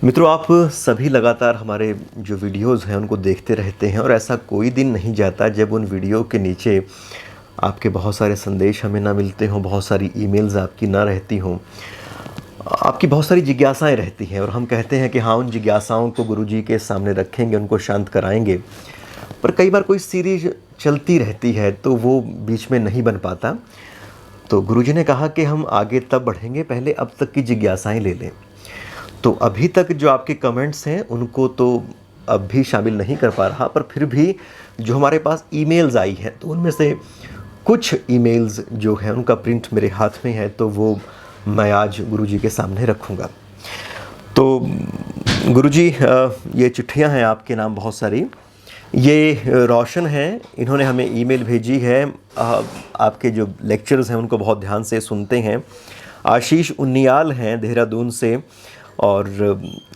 मित्रों, आप सभी लगातार हमारे जो वीडियोज़ हैं उनको देखते रहते हैं और ऐसा कोई दिन नहीं जाता जब उन वीडियो के नीचे आपके बहुत सारे संदेश हमें ना मिलते हों, बहुत सारी ईमेल्स आपकी ना रहती हों, आपकी बहुत सारी जिज्ञासाएं रहती हैं और हम कहते हैं कि हाँ, उन जिज्ञासाओं को गुरुजी के सामने रखेंगे, उनको शांत कराएंगे। पर कई बार कोई सीरीज चलती रहती है तो वो बीच में नहीं बन पाता। तो गुरुजी ने कहा कि हम आगे तब बढ़ेंगे, पहले अब तक की जिज्ञासाएं ले लें। तो अभी तक जो आपके कमेंट्स हैं उनको तो अब भी शामिल नहीं कर पा रहा, पर फिर भी जो हमारे पास ईमेल्स आई हैं तो उनमें से कुछ ईमेल्स जो हैं उनका प्रिंट मेरे हाथ में है, तो वो मैं आज गुरुजी के सामने रखूँगा। तो गुरुजी, ये चिट्ठियाँ हैं आपके नाम बहुत सारी। ये रोशन हैं, इन्होंने हमें ईमेल भेजी है। आपके जो लेक्चर्स हैं उनको बहुत ध्यान से सुनते हैं। आशीष उन्नियाल हैं देहरादून से, और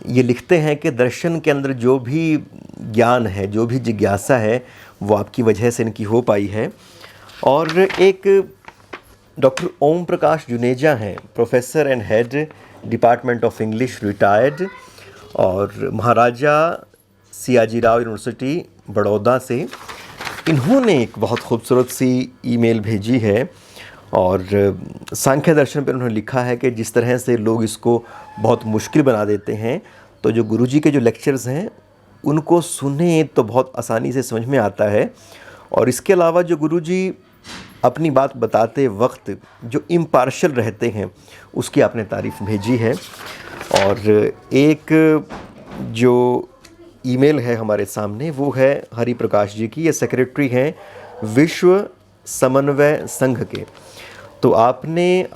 ये लिखते हैं कि दर्शन के अंदर जो भी ज्ञान है, जो भी जिज्ञासा है, वो आपकी वजह से इनकी हो पाई है। और एक डॉक्टर ओम प्रकाश जुनेजा हैं, professor and head department of English, retired, और महाराजा सियाजीराव यूनिवर्सिटी बड़ौदा से। इन्होंने एक बहुत खूबसूरत सी ईमेल भेजी है और सांख्य दर्शन पर उन्होंने लिखा है कि जिस तरह से लोग इसको बहुत मुश्किल बना देते हैं, तो जो गुरुजी के जो लेक्चर्स हैं उनको सुने तो बहुत आसानी से समझ में आता है। और इसके अलावा जो गुरुजी अपनी बात बताते वक्त जो इम्पार्शल रहते हैं, उसकी आपने तारीफ़ भेजी है। और एक जो ईमेल है हमारे सामने वो है हरि प्रकाश जी की। ये सेक्रेटरी हैं विश्व समन्वय संघ के। तो आपने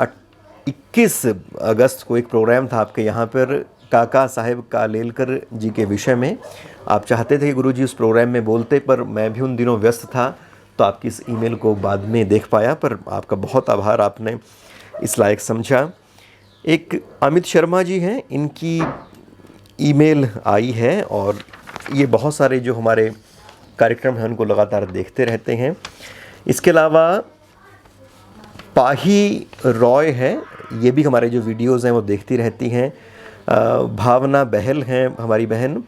21 अगस्त को एक प्रोग्राम था आपके यहाँ पर काका साहेब कालेलकर जी के विषय में। आप चाहते थे कि गुरुजी उस प्रोग्राम में बोलते, पर मैं भी उन दिनों व्यस्त था, तो आपकी इस ईमेल को बाद में देख पाया। पर आपका बहुत आभार, आपने इस लायक समझा। एक अमित शर्मा जी हैं, इनकी ईमेल आई है और ये बहुत सारे जो हमारे कार्यक्रम हैं उनको लगातार देखते रहते हैं। इसके अलावा पाही रॉय है, ये भी हमारे जो वीडियोज़ हैं वो देखती रहती हैं। भावना बहल हैं हमारी बहन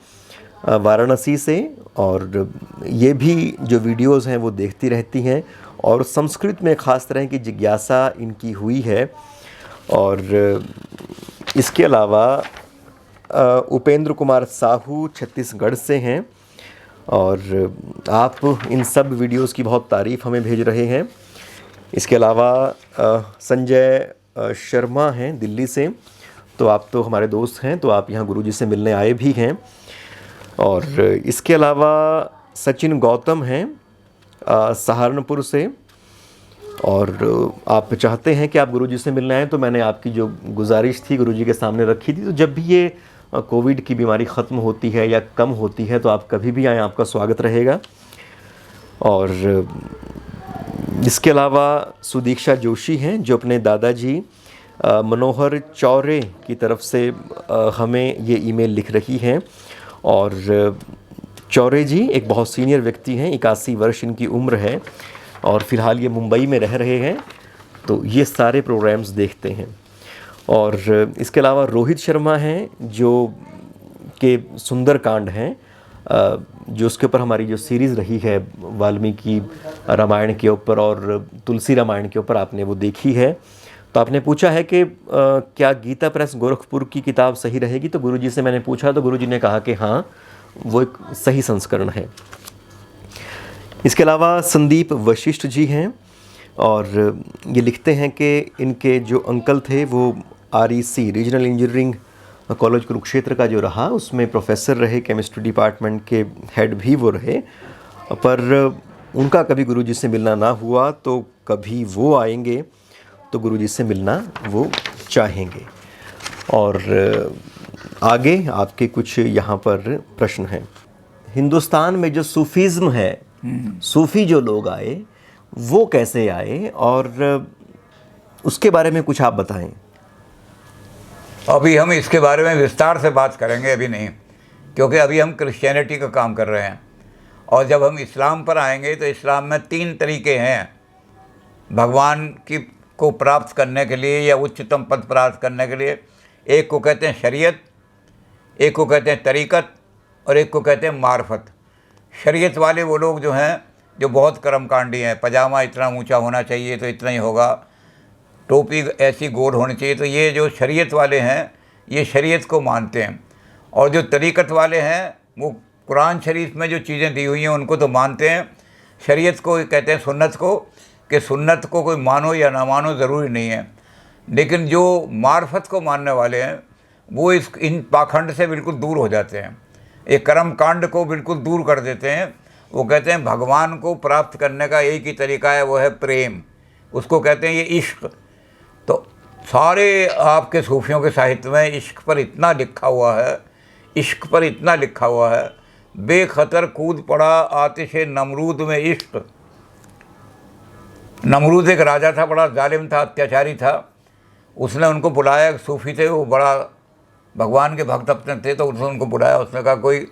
वाराणसी से, और ये भी जो वीडियोज़ हैं वो देखती रहती हैं और संस्कृत में ख़ास तरह की जिज्ञासा इनकी हुई है। और इसके अलावा उपेंद्र कुमार साहू छत्तीसगढ़ से हैं, और आप इन सब वीडियोज़ की बहुत तारीफ़ हमें भेज रहे हैं। इसके अलावा संजय शर्मा हैं दिल्ली से, तो आप तो हमारे दोस्त हैं, तो आप यहाँ गुरुजी से मिलने आए भी हैं। और इसके अलावा सचिन गौतम हैं सहारनपुर से, और आप चाहते हैं कि आप गुरुजी से मिलने आएँ, तो मैंने आपकी जो गुजारिश थी गुरुजी के सामने रखी थी। तो जब भी ये कोविड की बीमारी ख़त्म होती है या कम होती है तो आप कभी भी आएँ, आपका स्वागत रहेगा। और इसके अलावा सुदीक्षा जोशी हैं जो अपने दादाजी मनोहर चौरे की तरफ से हमें ये ईमेल लिख रही हैं। और चौरे जी एक बहुत सीनियर व्यक्ति हैं, 81 वर्ष इनकी उम्र है और फ़िलहाल ये मुंबई में रह रहे हैं, तो ये सारे प्रोग्राम्स देखते हैं। और इसके अलावा रोहित शर्मा हैं जो के सुंदरकांड हैं, जो उसके ऊपर हमारी जो सीरीज़ रही है वाल्मीकि रामायण के ऊपर और तुलसी रामायण के ऊपर, आपने वो देखी है। तो आपने पूछा है कि क्या गीता प्रेस गोरखपुर की किताब सही रहेगी, तो गुरुजी से मैंने पूछा तो गुरुजी ने कहा कि हाँ, वो एक सही संस्करण है। इसके अलावा संदीप वशिष्ठ जी हैं, और ये लिखते हैं कि इनके जो अंकल थे वो REC regional engineering college Kurukshetra का जो रहा उसमें प्रोफेसर रहे, केमिस्ट्री डिपार्टमेंट के हेड भी वो रहे, पर उनका कभी गुरुजी से मिलना ना हुआ, तो कभी वो आएंगे तो गुरुजी से मिलना वो चाहेंगे। और आगे आपके कुछ यहाँ पर प्रश्न हैं। हिंदुस्तान में जो सूफीज़्म है, सूफ़ी जो लोग आए वो कैसे आए, और उसके बारे में कुछ आप बताएं। अभी हम इसके बारे में विस्तार से बात करेंगे, अभी नहीं, क्योंकि अभी हम क्रिश्चियनिटी का काम कर रहे हैं। और जब हम इस्लाम पर आएंगे तो इस्लाम में 3 तरीके हैं भगवान की को प्राप्त करने के लिए या उच्चतम पद प्राप्त करने के लिए। एक को कहते हैं शरीयत, एक को कहते हैं तरीक़त और एक को कहते हैं मार्फत। शरीयत वाले वो लोग जो हैं जो बहुत कर्मकांडी हैं, पजामा इतना ऊंचा होना चाहिए तो इतना ही होगा, टोपी ऐसी गोल होनी चाहिए, तो ये जो शरीयत वाले हैं ये शरीयत को मानते हैं। और जो तरीक़त वाले हैं वो कुरान शरीफ में जो चीज़ें दी हुई हैं उनको तो मानते हैं, शरीयत को कहते हैं सुन्नत को, कि सुन्नत को कोई मानो या ना मानो ज़रूरी नहीं है। लेकिन जो मार्फत को मानने वाले हैं वो इन पाखंड से बिल्कुल दूर हो जाते हैं, एक कर्म कांड को बिल्कुल दूर कर देते हैं। वो कहते हैं भगवान को प्राप्त करने का एक ही तरीका है, वो है प्रेम, उसको कहते हैं ये इश्क। तो सारे आपके सूफियों के साहित्य में इश्क पर इतना लिखा हुआ है, इश्क पर इतना लिखा हुआ है, बेखतर कूद पड़ा आतिश नमरूद में इश्क। नमरूद एक राजा था, बड़ा जालिम था, अत्याचारी था। उसने उनको बुलाया, एक सूफ़ी थे, वो बड़ा भगवान के भक्त अपने थे, तो उसने उनको बुलाया। उसने कहा कोई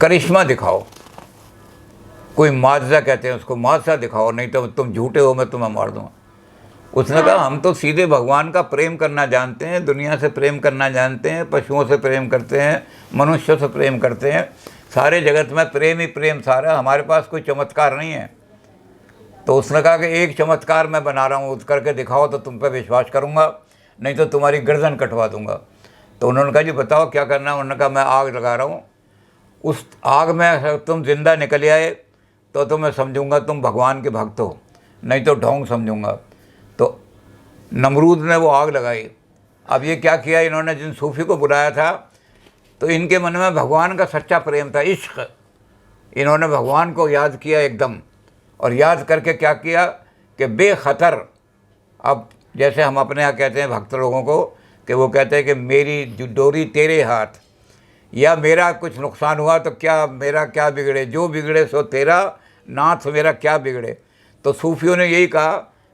करिश्मा दिखाओ, कोई माजज़ा कहते हैं उसको, माजज़ा दिखाओ, नहीं तो तुम झूठे हो, मैं तुम्हें मार दूँगा। उसने कहा हम तो सीधे भगवान का प्रेम करना जानते हैं, दुनिया से प्रेम करना जानते हैं, पशुओं से प्रेम करते हैं, मनुष्यों से प्रेम करते हैं, सारे जगत में प्रेम ही प्रेम सारा, हमारे पास कोई चमत्कार नहीं है। तो उसने कहा कि एक चमत्कार मैं बना रहा हूँ, करके दिखाओ तो तुम पे विश्वास करूँगा, नहीं तो तुम्हारी गर्दन कटवा दूँगा। तो उन्होंने कहा जी बताओ क्या करना है। उन्होंने कहा मैं आग लगा रहा हूँ, उस आग में तुम जिंदा निकल आए तो मैं समझूंगा तुम भगवान के भक्त हो, नहीं तो ढोंग समझूंगा। तो नमरूद ने वो आग लगाई। अब ये क्या किया इन्होंने, जिन सूफ़ी को बुलाया था तो इनके मन में भगवान का सच्चा प्रेम था, इश्क। इन्होंने भगवान को याद किया एकदम, और याद करके क्या किया कि बेखतर, अब जैसे हम अपने यहाँ कहते हैं भक्त लोगों को कि वो कहते हैं कि मेरी जो डोरी तेरे हाथ, या मेरा कुछ नुकसान हुआ तो क्या मेरा क्या बिगड़े, जो बिगड़े सो तेरा नाथ, मेरा क्या बिगड़े। तो सूफियों ने यही कहा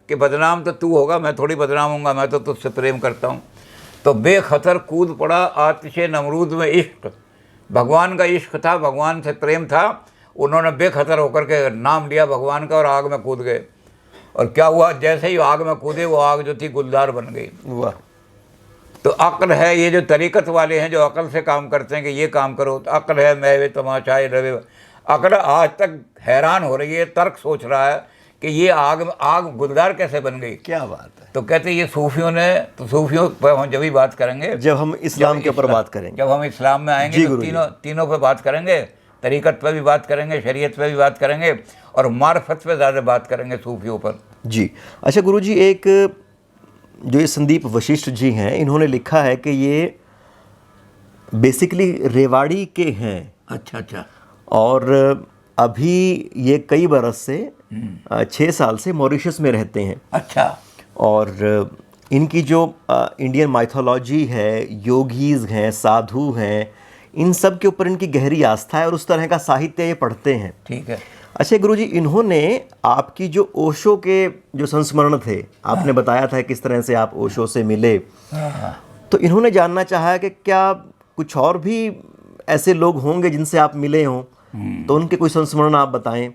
कि बदनाम तो तू होगा, मैं थोड़ी बदनाम होऊंगा, मैं तो तुझसे प्रेम करता हूँ। तो बेखतर कूद पड़ा आतिश नमरूद में इश्क, भगवान का इश्क था, भगवान से प्रेम था। उन्होंने बेखतर होकर के नाम लिया भगवान का और आग में कूद गए। और क्या हुआ, जैसे ही आग में कूदे वो आग जो थी गुलजार बन गई। वाह। तो अक्ल है, ये जो तरीक़त वाले हैं जो अक्ल से काम करते हैं कि ये काम करो, तो अक्ल है मैं तमाशाए रवे। अक्ल आज तक हैरान हो रही है, तर्क सोच रहा है कि ये आग गुलजार कैसे बन गई। क्या बात है। तो कहते ये सूफियों ने, तो सूफियों पर हम जब भी बात करेंगे, जब हम इस्लाम के ऊपर बात करेंगे, जब हम इस्लाम में आएंगे तो तीनों पे बात करेंगे, तरीक़त पे भी बात करेंगे, शरीयत पे भी बात करेंगे, और मार्फत पे ज़्यादा बात करेंगे सूफियों पर। जी अच्छा गुरुजी, एक जो ये संदीप वशिष्ठ जी हैं, इन्होंने लिखा है कि ये बेसिकली रेवाड़ी के हैं। अच्छा अच्छा। और अभी ये कई बरस से 6 साल से मॉरिशस में रहते हैं। अच्छा। और इनकी जो इंडियन माइथोलॉजी है, योगीज़ हैं, साधु हैं, इन सब के ऊपर इनकी गहरी आस्था है और उस तरह का साहित्य ये पढ़ते हैं। ठीक है। अच्छा गुरुजी, इन्होंने आपकी जो ओशो के जो संस्मरण थे, आपने बताया था किस तरह से आप ओशो से मिले, तो इन्होंने जानना चाहा कि क्या कुछ और भी ऐसे लोग होंगे जिनसे आप मिले हों, तो उनके कोई संस्मरण आप बताएं।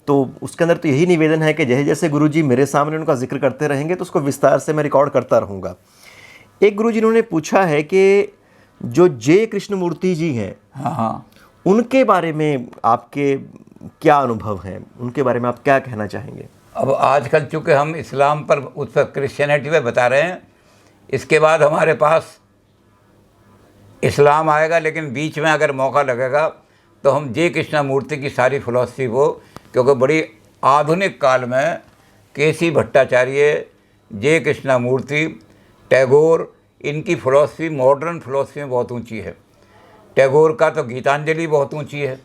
तो उसके अंदर तो यही निवेदन है कि जैसे जैसे गुरुजी मेरे सामने उनका जिक्र करते रहेंगे तो उसको विस्तार से मैं रिकॉर्ड करता रहूँगा। एक गुरुजी इन्होंने पूछा है कि जो जे कृष्णमूर्ति जी हैं, हाँ, उनके बारे में आपके क्या अनुभव हैं, उनके बारे में आप क्या कहना चाहेंगे? अब आजकल चूँकि हम इस्लाम पर, उस पर क्रिश्चियनिटी पे बता रहे हैं, इसके बाद हमारे पास इस्लाम आएगा, लेकिन बीच में अगर मौका लगेगा तो हम जे कृष्णमूर्ति की सारी फ़िलॉसफी को, क्योंकि बड़ी आधुनिक काल में केसी भट्टाचार्य, जे कृष्णमूर्ति, टैगोर, इनकी फ़िलॉसफी मॉडर्न फ़िलॉसफी में बहुत ऊंची है। टैगोर का तो गीतांजलि बहुत ऊंची है।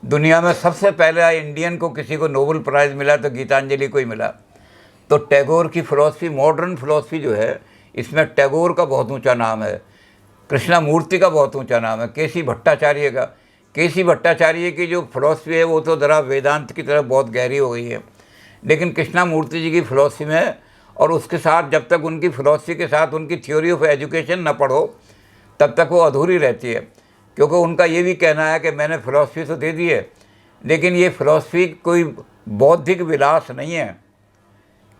दुनिया में सबसे पहले इंडियन को किसी को नोबेल प्राइज़ मिला तो गीतांजलि को ही मिला। तो टैगोर की फ़िलॉसफी, मॉडर्न फ़िलॉसफी जो है, इसमें टैगोर का बहुत ऊंचा नाम है, कृष्णमूर्ति का बहुत ऊंचा नाम है, केसी भट्टाचार्य का। केसी भट्टाचार्य की जो फ़िलॉसफी है वो तो ज़रा वेदांत की तरफ बहुत गहरी हो गई है, लेकिन कृष्णमूर्ति जी की फ़िलॉसफी में, और उसके साथ जब तक उनकी फ़िलॉसफी के साथ उनकी थ्योरी ऑफ एजुकेशन न पढ़ो तब तक वो अधूरी रहती है। क्योंकि उनका ये भी कहना है कि मैंने फ़िलॉसफी तो दे दी है, लेकिन ये फ़िलॉसफी कोई बौद्धिक विलास नहीं है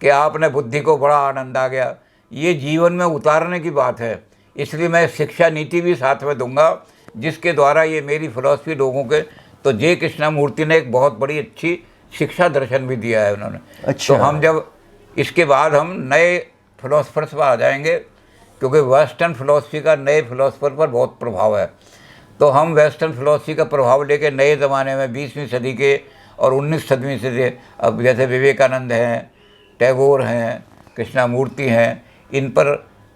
कि आपने बुद्धि को बड़ा आनंद आ गया। ये जीवन में उतारने की बात है, इसलिए मैं शिक्षा नीति भी साथ में दूंगा, जिसके द्वारा ये मेरी फिलॉसफी लोगों के। तो जय कृष्णमूर्ति ने एक बहुत बड़ी अच्छी शिक्षा दर्शन भी दिया है उन्होंने। अच्छा। तो हम जब इसके बाद हम नए फिलोसफर्स पर आ जाएंगे, क्योंकि वेस्टर्न फिलोसफी का नए फिलोसफर पर बहुत प्रभाव है। तो हम वेस्टर्न फिलोसफी का प्रभाव लेके नए ज़माने में 20वीं सदी के और 19वीं सदी, अब जैसे विवेकानंद हैं, टैगोर हैं, कृष्णमूर्ति हैं, इन पर,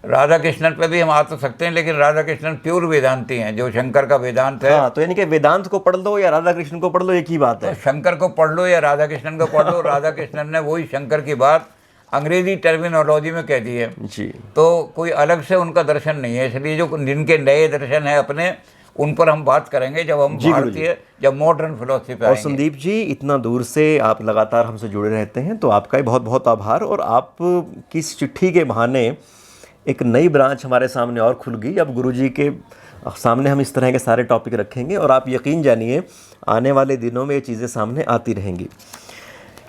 राधा कृष्णन पे भी हम आ तो सकते हैं, लेकिन राधा कृष्णन प्योर वेदांती हैं, जो शंकर का वेदांत है। हाँ, तो यानी कि वेदांत को पढ़ लो या राधा कृष्ण को पढ़ लो, एक ही बात है। तो शंकर को पढ़ लो या राधा कृष्णन को पढ़ लो, राधा कृष्णन ने वही शंकर की बात अंग्रेजी टर्मिनोलॉजी में कह दी है। जी। तो कोई अलग से उनका दर्शन नहीं है, इसलिए जो जिनके नए दर्शन है अपने, उन पर हम बात करेंगे जब हम भारतीय, जब मॉडर्न फिलोसफी पे और आएंगे। संदीप जी, इतना दूर से आप लगातार हमसे जुड़े रहते हैं, तो आपका ही बहुत बहुत आभार। और आप किस चिट्ठी के बहाने एक नई ब्रांच हमारे सामने और खुल गई। अब गुरुजी के सामने हम इस तरह के सारे टॉपिक रखेंगे और आप यकीन जानिए आने वाले दिनों में ये चीज़ें सामने आती रहेंगी।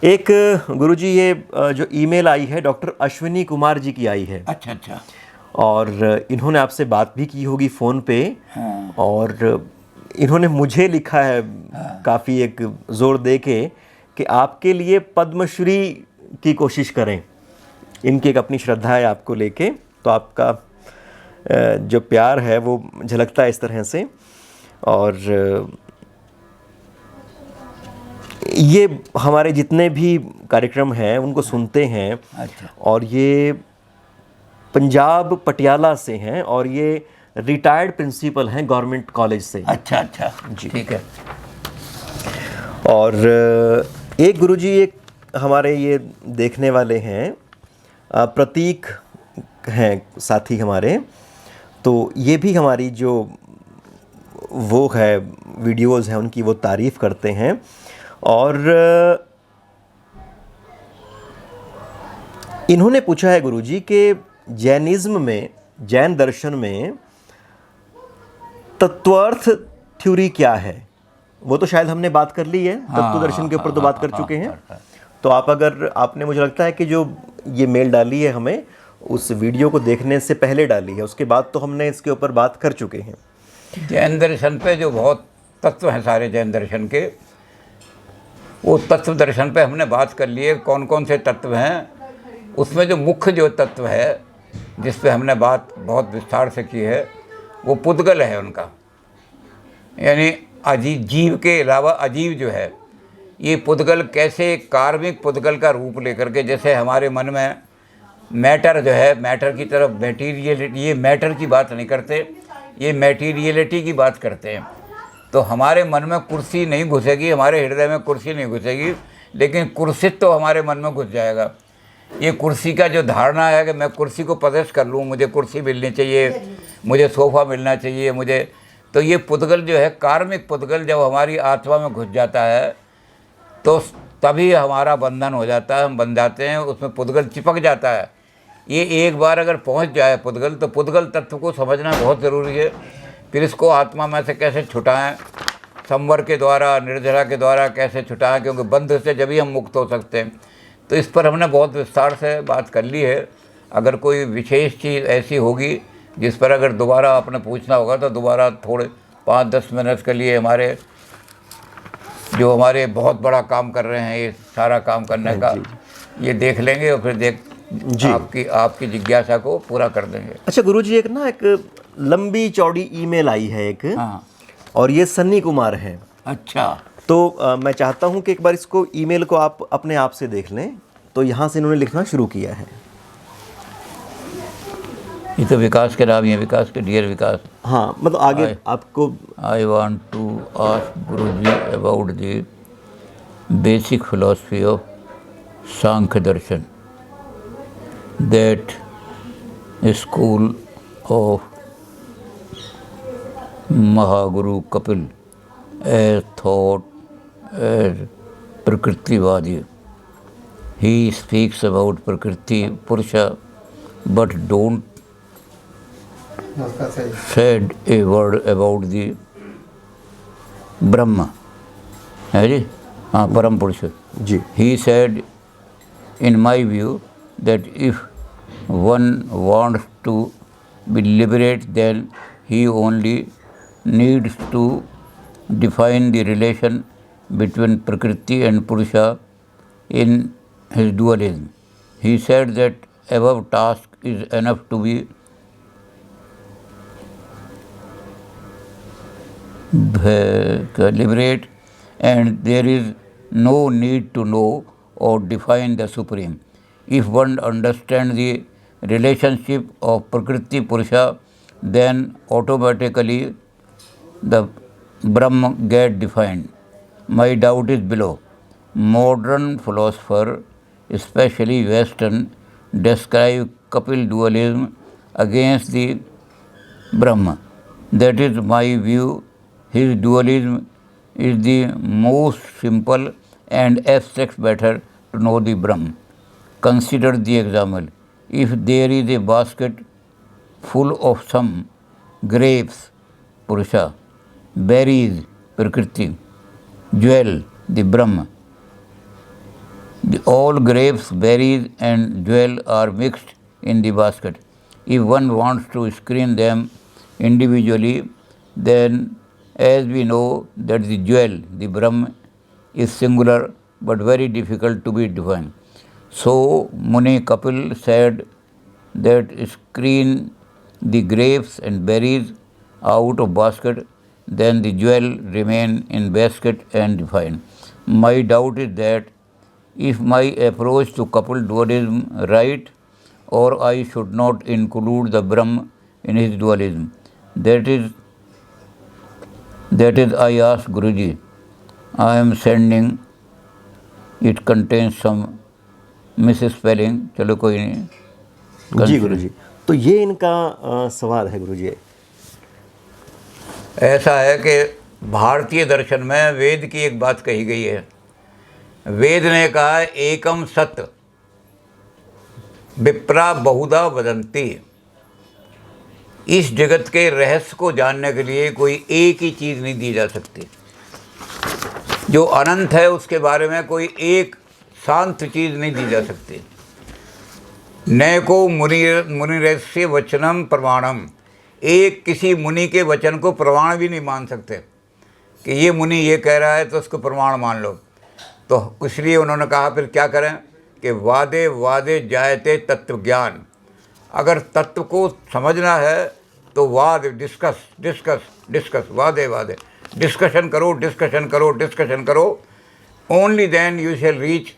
एक गुरुजी, ये जो ईमेल आई है डॉक्टर अश्विनी कुमार जी की आई है। अच्छा अच्छा। और इन्होंने आपसे बात भी की होगी फ़ोन पे। हाँ। और इन्होंने मुझे लिखा है काफ़ी एक ज़ोर दे के कि आपके लिए पद्मश्री की कोशिश करें। इनकी एक अपनी श्रद्धा है आपको लेके, तो आपका जो प्यार है वो झलकता है इस तरह से। और ये हमारे जितने भी कार्यक्रम हैं उनको सुनते हैं। अच्छा। और ये पंजाब पटियाला से हैं और ये रिटायर्ड प्रिंसिपल हैं गवर्नमेंट कॉलेज से। अच्छा अच्छा जी, ठीक है। और एक गुरुजी, एक हमारे ये देखने वाले हैं, प्रतीक हैं साथी हमारे, तो ये भी हमारी जो वो है वीडियोज़ हैं उनकी वो तारीफ़ करते हैं। और इन्होंने पूछा है गुरुजी कि जैनिज़्म में, जैन दर्शन में तत्वार्थ थ्योरी क्या है। वो तो शायद हमने बात कर ली है, तत्व दर्शन के ऊपर तो बात कर चुके हैं। तो आप, अगर आपने, मुझे लगता है कि जो ये मेल डाली है हमें, उस वीडियो को देखने से पहले डाली है, उसके बाद तो हमने इसके ऊपर बात कर चुके हैं। जैन दर्शन पे जो बहुत तत्व हैं सारे जैन दर्शन के, वो तत्व दर्शन पे हमने बात कर लिए कौन कौन से तत्व हैं। उसमें जो मुख्य जो तत्व है जिस पे हमने बात बहुत विस्तार से की है, वो पुद्गल है उनका, यानी अजीव, जीव के अलावा अजीव जो है, ये पुद्गल कैसे कार्मिक पुद्गल का रूप लेकर के, जैसे हमारे मन में मैटर जो है, मैटर की तरफ मैटीरियलिटी, ये मैटर की बात नहीं करते, ये मैटीरियलिटी की बात करते हैं। तो हमारे मन में कुर्सी नहीं घुसेगी, हमारे हृदय में कुर्सी नहीं घुसेगी, लेकिन कुर्सित तो हमारे मन में घुस जाएगा। ये कुर्सी का जो धारणा है कि मैं कुर्सी को पदेश कर लूँ, मुझे कुर्सी मिलनी चाहिए, मुझे सोफ़ा मिलना चाहिए मुझे, तो ये पुद्गल जो है, कार्मिक पुद्गल जब हमारी आत्मा में घुस जाता है तो तभी हमारा बंधन हो जाता है, हम बन जाते हैं, उसमें पुद्गल चिपक जाता है। ये एक बार अगर पहुंच जाए पुद्गल, तो पुद्गल तत्व को समझना बहुत ज़रूरी है। फिर इसको आत्मा में से कैसे छुटाएं, संवर के द्वारा, निर्जरा के द्वारा कैसे छुटाएं, क्योंकि बंध से जब ही हम मुक्त हो सकते हैं। तो इस पर हमने बहुत विस्तार से बात कर ली है। अगर कोई विशेष चीज़ ऐसी होगी जिस पर अगर दोबारा आपने पूछना होगा, तो दोबारा थोड़े 5-10 मिनट के लिए हमारे जो हमारे बहुत बड़ा काम कर रहे हैं, ये सारा काम करने का ये देख लेंगे और फिर आपकी जिज्ञासा को पूरा कर देंगे। अच्छा गुरुजी, एक ना एक लंबी चौड़ी ईमेल आई है एक। हाँ। और ये सन्नी कुमार हैं। अच्छा। तो मैं चाहता हूँ कि एक बार इसको, ईमेल को आप अपने आप से देख लें। तो यहाँ से इन्होंने लिखना शुरू किया है। ये तो विकास के नाम, ये विकास के, डियर विकास। हाँ, मतलब आगे आपको, I want to ask Guruji about the basic philosophy of Sankhya Darshan, that school of Mahaguru Kapil as thought as Prakriti-vadi. He speaks about Prakriti Purusha, but don't said a word about the Brahma. है जी? हाँ, परम पुरुष जी। He said, in my view, that if one wants to be liberate, then he only needs to define the relation between Prakriti and Purusha in his dualism. He said that above task is enough to be liberate, and there is no need to know or define the Supreme. If one understands the relationship of Prakriti Purusha, then automatically the Brahma get defined. My doubt is below. Modern philosopher, especially Western, describe Kapil dualism against the Brahma. That is my view. His dualism is the most simple and abstract matter to know the Brahma. Consider the example. If there is a basket full of some grapes, Purusha, berries, Prakriti, jewel, the Brahma. All grapes, berries and jewel are mixed in the basket. If one wants to screen them individually, then as we know that the jewel, the Brahma, is singular but very difficult to be defined. So Muni Kapil said that screen the grapes and berries out of basket, then the jewel remain in basket and defined. My doubt is that if my approach to Kapil dualism right, or I should not include the Brahma in his dualism. That is I asked Guruji. I am sending. It contains some misspelling. चलो कोई नहीं. जी गुरुजी, तो ये इनका सवाल है गुरुजी। ऐसा है कि भारतीय दर्शन में वेद की एक बात कही गई है। वेद ने कहा एकम सत्य विप्रा बहुधा वदंती। इस जगत के रहस्य को जानने के लिए कोई एक ही चीज़ नहीं दी जा सकती। जो अनंत है उसके बारे में कोई एक शांत चीज़ नहीं दी जा सकती। नैको मुनिरस्य वचनम प्रमाणम। एक किसी मुनि के वचन को प्रमाण भी नहीं मान सकते कि ये मुनि ये कह रहा है तो उसको प्रमाण मान लो। तो इसलिए उन्होंने कहा फिर क्या करें कि वादे वादे जायते तत्व ज्ञान। अगर तत्व को समझना है तो वाद डिस्कस डिस्कस डिस्कस वादे वादे डिस्कशन करो डिस्कशन करो डिस्कशन करो। Only then you shall reach.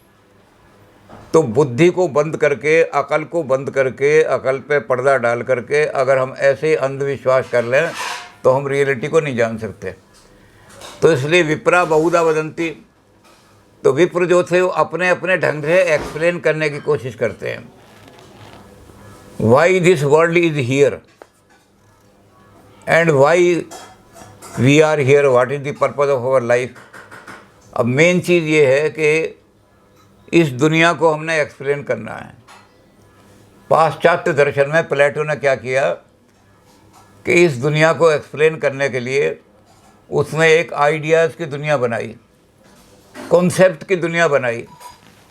तो बुद्धि को बंद करके, अकल को बंद करके, अकल पे पर्दा डाल करके अगर हम ऐसे ही अंधविश्वास कर लें तो हम रियलिटी को नहीं जान सकते। तो इसलिए विप्रा बहुधा वदंती। तो विप्र जो थे वो अपने अपने ढंग से एक्सप्लेन करने की कोशिश करते हैं। Why this world is here and why we are here, what is the purpose of our life. अब मेन चीज़ ये है कि इस दुनिया को हमने एक्सप्लेन करना है। पाश्चात्य दर्शन में प्लेटो ने क्या किया कि इस दुनिया को एक्सप्लेन करने के लिए उसने एक आइडियाज़ की दुनिया बनाई, कॉन्सेप्ट की दुनिया बनाई।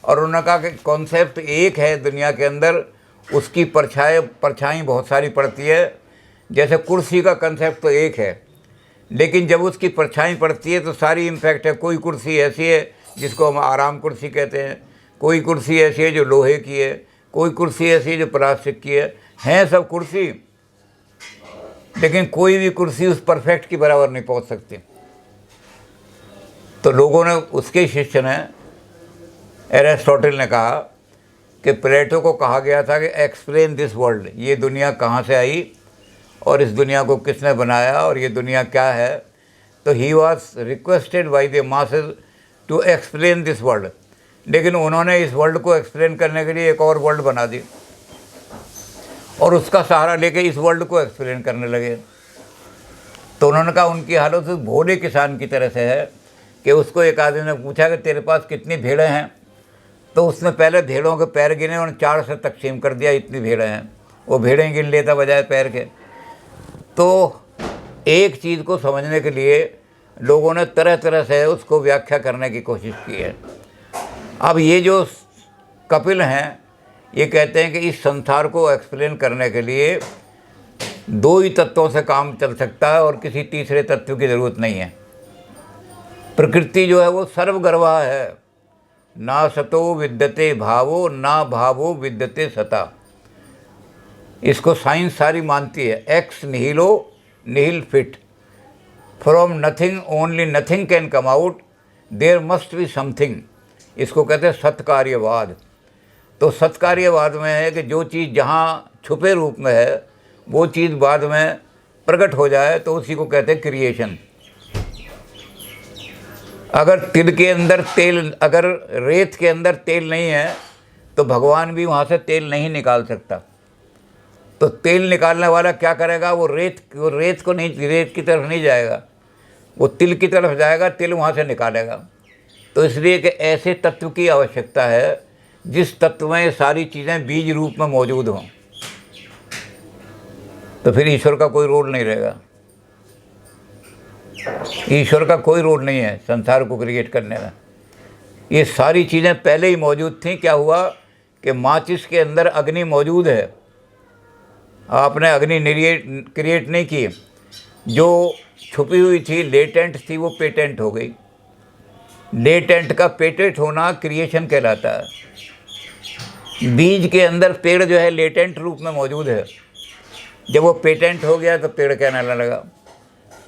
और उन्होंने कहा कि कॉन्सेप्ट एक है दुनिया के अंदर, उसकी परछाई बहुत सारी पड़ती है। जैसे कुर्सी का कंसेप्ट तो एक है, लेकिन जब उसकी परछाई पड़ती है तो सारी इम्पैक्ट है। कोई कुर्सी ऐसी है जिसको हम आराम कुर्सी कहते हैं, कोई कुर्सी ऐसी है जो लोहे की है, कोई कुर्सी ऐसी है जो प्लास्टिक की है सब कुर्सी, लेकिन कोई भी कुर्सी उस परफेक्ट की बराबर नहीं पहुंच सकती। तो लोगों ने, उसके शिष्य ने, एरिस्टोटल ने कहा कि प्लेटो को कहा गया था कि एक्सप्लेन दिस वर्ल्ड, ये दुनिया कहाँ से आई और इस दुनिया को किसने बनाया और ये दुनिया क्या है। तो he was requested by the masses to explain this world. लेकिन उन्होंने इस वर्ल्ड को एक्सप्लेन करने के लिए एक और वर्ल्ड बना दी और उसका सहारा लेके इस वर्ल्ड को एक्सप्लेन करने लगे। तो उन्होंने कहा उनकी हालत उस भोले किसान की तरह से है कि उसको एक आदमी ने पूछा कि तेरे पास कितनी भेड़ें हैं, तो उसने पहले भेड़ों के पैर गिने और 4 से तकसीम कर दिया, इतनी भेड़ें हैं। वो भेड़ें गिन लेता बजाय पैर के। तो एक चीज़ को समझने के लिए लोगों ने तरह तरह से उसको व्याख्या करने की कोशिश की है। अब ये जो कपिल हैं ये कहते हैं कि इस संसार को एक्सप्लेन करने के लिए दो ही तत्वों से काम चल सकता है और किसी तीसरे तत्व की ज़रूरत नहीं है। प्रकृति जो है वो सर्वगर्भा है। ना सतो विद्यते भावो, ना भावो विद्यते सता। इसको साइंस सारी मानती है। एक्स निहिलो निहिल फिट, from nothing only nothing can come out, there must be something. इसको कहते हैं सत्कार्यवाद। तो सत्कार्यवाद में है कि जो चीज़ जहाँ छुपे रूप में है वो चीज़ बाद में प्रकट हो जाए, तो उसी को कहते हैं क्रिएशन। अगर तिल के अंदर तेल, अगर रेत के अंदर तेल नहीं है तो भगवान भी वहाँ से तेल नहीं निकाल सकता। तो तेल निकालने वाला क्या करेगा? वो रेत को नहीं, रेत की तरफ नहीं जाएगा, वो तिल की तरफ जाएगा, तिल वहाँ से निकालेगा। तो इसलिए कि ऐसे तत्व की आवश्यकता है जिस तत्व में सारी चीज़ें बीज रूप में मौजूद हों, तो फिर ईश्वर का कोई रोल नहीं रहेगा। ईश्वर का कोई रोल नहीं है संसार को क्रिएट करने में। ये सारी चीज़ें पहले ही मौजूद थीं। क्या हुआ कि माचिस के अंदर अग्नि मौजूद है, आपने अग्नि क्रिएट नहीं की, जो छुपी हुई थी, लेटेंट थी, वो पेटेंट हो गई। लेटेंट का पेटेंट होना क्रिएशन कहलाता है। बीज के अंदर पेड़ जो है लेटेंट रूप में मौजूद है, जब वो पेटेंट हो गया तो पेड़ कहने लगा।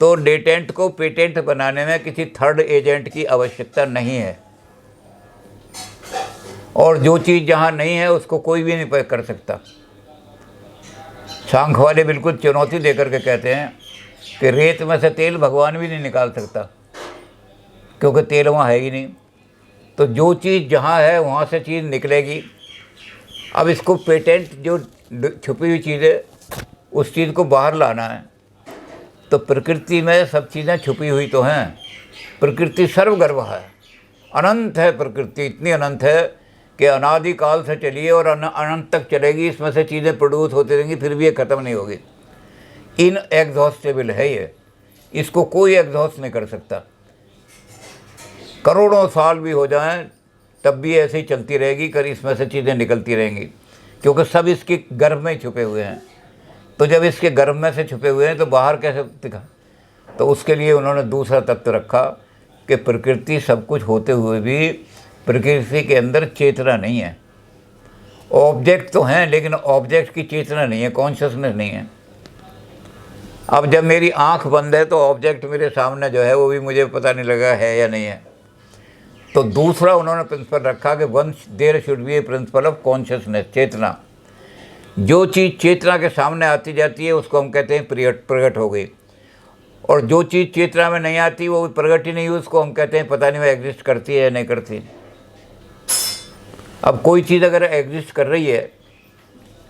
तो लेटेंट को पेटेंट बनाने में किसी थर्ड एजेंट की आवश्यकता नहीं है, और जो चीज़ जहाँ नहीं है उसको कोई भी नहीं कर सकता। सांख वाले बिल्कुल चुनौती देकर के कहते हैं कि रेत में से तेल भगवान भी नहीं निकाल सकता, क्योंकि तेल वहाँ है ही नहीं। तो जो चीज़ जहाँ है वहाँ से चीज़ निकलेगी। अब इसको पेटेंट, जो छुपी हुई चीज़ है, उस चीज़ को बाहर लाना है। तो प्रकृति में सब चीज़ें छुपी हुई तो हैं। प्रकृति सर्वगर्भ है, अनंत है। प्रकृति इतनी अनंत है कि अनादिकाल से चलिए और अनंत तक चलेगी। इसमें से चीज़ें प्रोड्यूस होती रहेंगी, फिर भी ये ख़त्म नहीं होगी। इन एग्जॉस्टेबल है ये, इसको कोई एग्जॉस्ट नहीं कर सकता। करोड़ों साल भी हो जाएं तब भी ऐसे ही चलती रहेगी, कर इसमें से चीज़ें निकलती रहेंगी, क्योंकि सब इसके गर्भ में ही छुपे हुए हैं। तो जब इसके गर्भ में से छुपे हुए हैं तो बाहर कैसे दिखा? तो उसके लिए उन्होंने दूसरा तत्व रखा कि प्रकृति सब कुछ होते हुए भी प्रकृति के अंदर चेतना नहीं है। ऑब्जेक्ट तो हैं, लेकिन ऑब्जेक्ट की चेतना नहीं है, कॉन्शियसनेस नहीं है। अब जब मेरी आंख बंद है तो ऑब्जेक्ट मेरे सामने जो है वो भी मुझे पता नहीं लगा है या नहीं है। तो दूसरा उन्होंने प्रिंसिपल रखा कि once there should be a principle of consciousness, चेतना। जो चीज़ चेतना के सामने आती जाती है उसको हम कहते हैं प्रकट हो गई, और जो चीज़ चेतना में नहीं आती वो प्रकट ही नहीं हुई, उसको हम कहते हैं पता नहीं वो एग्जिस्ट करती है या नहीं करती। अब कोई चीज़ अगर एग्जिस्ट कर रही है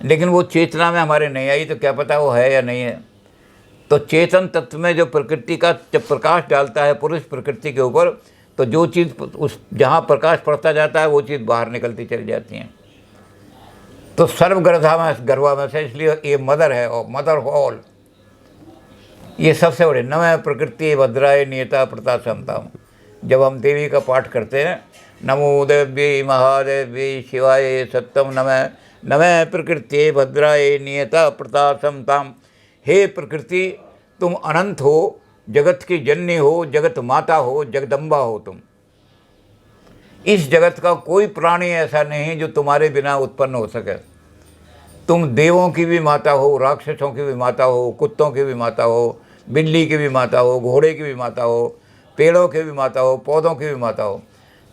लेकिन वो चेतना में हमारे नहीं आई, तो क्या पता वो है या नहीं है। तो चेतन तत्व में जो प्रकृति का जब प्रकाश डालता है पुरुष प्रकृति के ऊपर, तो जो चीज़ उस जहाँ प्रकाश पड़ता जाता है वो चीज़ बाहर निकलती चली जाती हैं। तो गर्भा में से, इसलिए ये मदर है और मदर ऑल। ये सबसे बड़े नमः प्रकृति भद्राय नियता प्रतापमताम। जब हम देवी का पाठ करते हैं, नमो देव्यै महादेव्यै शिवाय सत्यम नमः, नमः प्रकृति भद्राय नियता प्रतापमताम। हे प्रकृति, तुम अनंत हो, जगत की जननी हो, जगत माता हो, जगदम्बा हो तुम। इस जगत का कोई प्राणी ऐसा नहीं जो तुम्हारे बिना उत्पन्न हो सके। तुम देवों की भी माता हो, राक्षसों की भी माता हो, कुत्तों की भी माता हो, बिल्ली की भी माता हो, घोड़े की भी माता हो, पेड़ों की भी माता हो, पौधों की भी माता हो।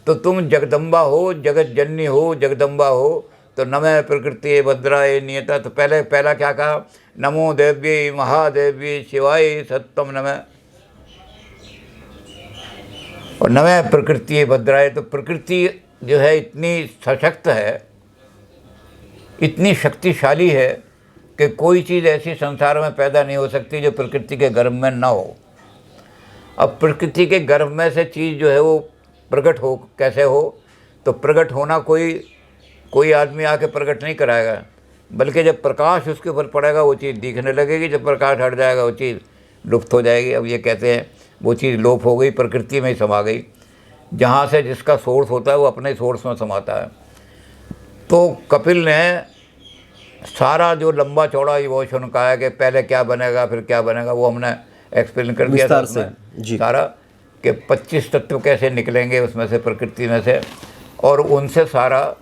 तो तुम जगदम्बा हो, जगत जननी हो, जगदम्बा हो। तो नमः प्रकृति भद्राय नियता। तो पहला क्या कहा? नमो देव्यै महादेव्यै शिवाय सत्यम नमः, और नमः प्रकृति भद्राय। तो प्रकृति जो है इतनी सशक्त है, इतनी शक्तिशाली है कि कोई चीज़ ऐसी संसार में पैदा नहीं हो सकती जो प्रकृति के गर्भ में ना हो। अब प्रकृति के गर्भ में से चीज़ जो है वो प्रकट हो, कैसे हो? तो प्रकट होना कोई आदमी आके प्रकट नहीं कराएगा, बल्कि जब प्रकाश उसके ऊपर पड़ेगा वो चीज़ दिखने लगेगी। जब प्रकाश हट जाएगा वो चीज़ लुप्त हो जाएगी। अब ये कहते हैं वो चीज़ लोप हो गई, प्रकृति में ही समा गई। जहाँ से जिसका सोर्स होता है वो अपने सोर्स में समाता है। तो कपिल ने सारा जो लंबा चौड़ा इवोल्यूशन का है कि पहले क्या बनेगा फिर क्या बनेगा, वो हमने एक्सप्लेन कर दिया था विस्तार से, उसमें जी। सारा, कि 25 तत्व कैसे निकलेंगे उसमें से, प्रकृति में से, और उनसे सारा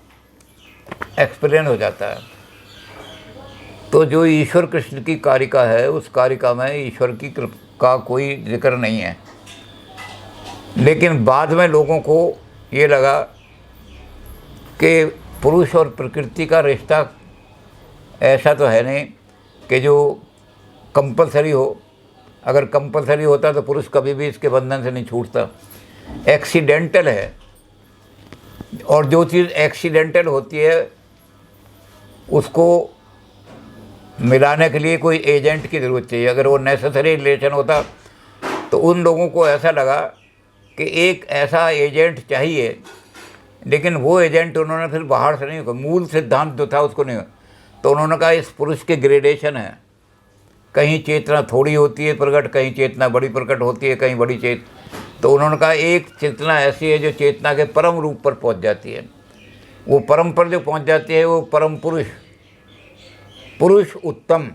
एक्सप्लेन हो जाता है। तो जो ईश्वर कृष्ण की कारिका है, उस कारिका में ईश्वर की का कोई जिक्र नहीं है। लेकिन बाद में लोगों को ये लगा कि पुरुष और प्रकृति का रिश्ता ऐसा तो है नहीं कि जो कंपलसरी हो। अगर कंपलसरी होता तो पुरुष कभी भी इसके बंधन से नहीं छूटता। एक्सीडेंटल है, और जो चीज़ एक्सीडेंटल होती है उसको मिलाने के लिए कोई एजेंट की ज़रूरत चाहिए। अगर वो नेसेसरी रिलेशन होता तो उन लोगों को ऐसा लगा कि एक ऐसा एजेंट चाहिए, लेकिन वो एजेंट उन्होंने फिर बाहर से नहीं, मूल सिद्धांत जो था उसको नहीं। तो उन्होंने कहा इस पुरुष के ग्रेडेशन है, कहीं चेतना थोड़ी होती है प्रकट, कहीं चेतना बड़ी प्रकट होती है, कहीं बड़ी तो उन्होंने कहा एक चेतना ऐसी है जो चेतना के परम रूप पर पहुंच जाती है। वो परम पर जो पहुंच जाती है वो परम पुरुष, पुरुष उत्तम,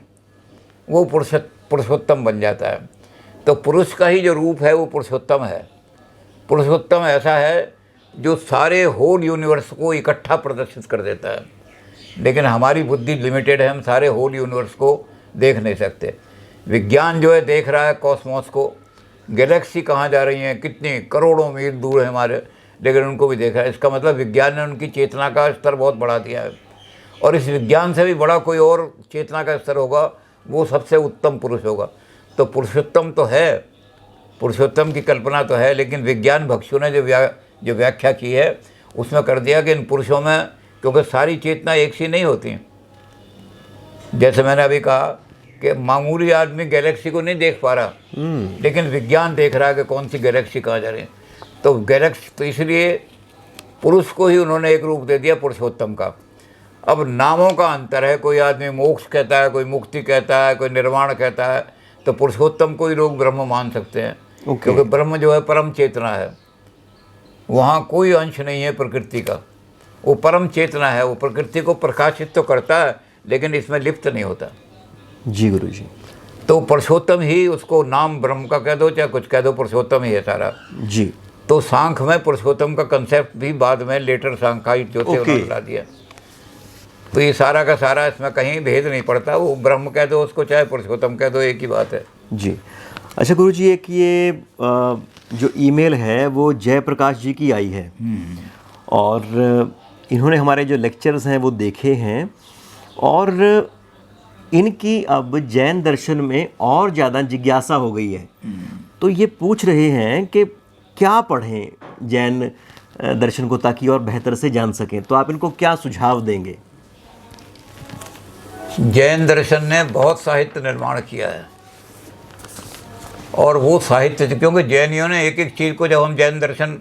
वो पुरुषोत्तम बन जाता है। तो पुरुष का ही जो रूप है वो पुरुषोत्तम है। पुरुषोत्तम ऐसा है जो सारे होल यूनिवर्स को इकट्ठा प्रदर्शित कर देता है। लेकिन हमारी बुद्धि लिमिटेड है, हम सारे होल यूनिवर्स को देख नहीं सकते। विज्ञान जो है देख रहा है कॉस्मोस को, गैलेक्सी कहाँ जा रही हैं, कितनी करोड़ों मील दूर है हमारे, लेकिन उनको भी देखा है। इसका मतलब विज्ञान ने उनकी चेतना का स्तर बहुत बढ़ा दिया है, और इस विज्ञान से भी बड़ा कोई और चेतना का स्तर होगा, वो सबसे उत्तम पुरुष होगा। तो पुरुषोत्तम तो है, पुरुषोत्तम की कल्पना तो है, लेकिन विज्ञान भक्षु ने जो व्याख्या की है उसमें कर दिया कि इन पुरुषों में, क्योंकि सारी चेतना एक सी नहीं होती। जैसे मैंने अभी कहा कि मामूली आदमी गैलेक्सी को नहीं देख पा रहा, लेकिन विज्ञान देख रहा है कि कौन सी गैलेक्सी कहाँ जा रही है। तो गैलेक्सी, तो इसलिए पुरुष को ही उन्होंने एक रूप दे दिया पुरुषोत्तम का। अब नामों का अंतर है, कोई आदमी मोक्ष कहता है, कोई मुक्ति कहता है, कोई निर्वाण कहता है। तो पुरुषोत्तम को ही लोग ब्रह्म मान सकते हैं, क्योंकि ब्रह्म जो है परम चेतना है, वहाँ कोई अंश नहीं है प्रकृति का, वो परम चेतना है। वो प्रकृति को प्रकाशित तो करता है लेकिन इसमें लिप्त नहीं होता। जी गुरु जी। तो पुरुषोत्तम ही, उसको नाम ब्रह्म का कह दो चाहे कुछ कह दो, पुरुषोत्तम ही है सारा। जी। तो सांख्य में पुरुषोत्तम का कंसेप्ट भी बाद में लेटर सांख्यिक जो थे उन्होंने ला दिया। तो ये सारा का सारा, इसमें कहीं भेद नहीं पड़ता, वो ब्रह्म कह दो उसको चाहे पुरुषोत्तम कह दो, एक ही बात है। जी। अच्छा गुरु जी, एक ये जो ईमेल है वो जयप्रकाश जी की आई है, और इन्होंने हमारे जो लेक्चर्स हैं वो देखे हैं, और इनकी अब जैन दर्शन में और ज़्यादा जिज्ञासा हो गई है। तो ये पूछ रहे हैं कि क्या पढ़ें जैन दर्शन को ताकि और बेहतर से जान सकें, तो आप इनको क्या सुझाव देंगे? जैन दर्शन ने बहुत साहित्य निर्माण किया है, और वो साहित्य, क्योंकि जैनियों ने एक एक चीज़ को, जब हम जैन दर्शन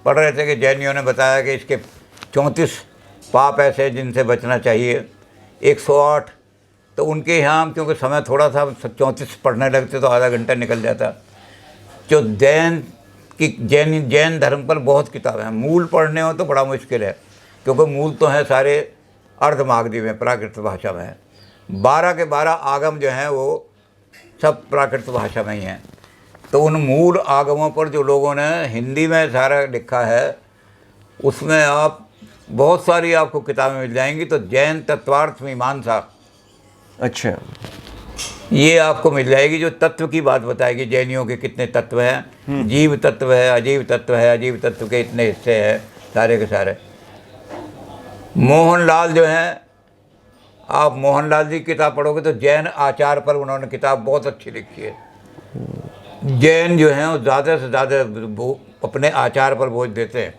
पढ़ रहे थे कि जैनियों ने बताया कि इसके 34 पाप ऐसे जिनसे बचना चाहिए, 108। तो उनके यहाँ क्योंकि समय थोड़ा था, 34 पढ़ने लगते तो आधा घंटा निकल जाता। जो जैन धर्म पर बहुत किताबें हैं, मूल पढ़ने हो तो बड़ा मुश्किल है, क्योंकि मूल तो हैं सारे अर्धमागधी में, प्राकृत भाषा में है। 12 के 12 आगम जो हैं वो सब प्राकृत भाषा में ही हैं। तो उन मूल आगमों पर जो लोगों ने हिंदी में सारा लिखा है, उसमें आप बहुत सारी आपको किताबें मिल जाएंगी। तो जैन तत्वार्थ मीमांसा, अच्छा, ये आपको मिल जाएगी, जो तत्व की बात बताएगी, जैनियों के कितने तत्व हैं, जीव तत्व है, अजीव तत्व है, अजीव तत्व के इतने हिस्से हैं, सारे के सारे। मोहनलाल जो हैं, आप मोहनलाल जी की किताब पढ़ोगे तो जैन आचार पर उन्होंने किताब बहुत अच्छी लिखी है। जैन जो हैं वो ज़्यादा से ज़्यादा अपने आचार पर बोझ देते हैं,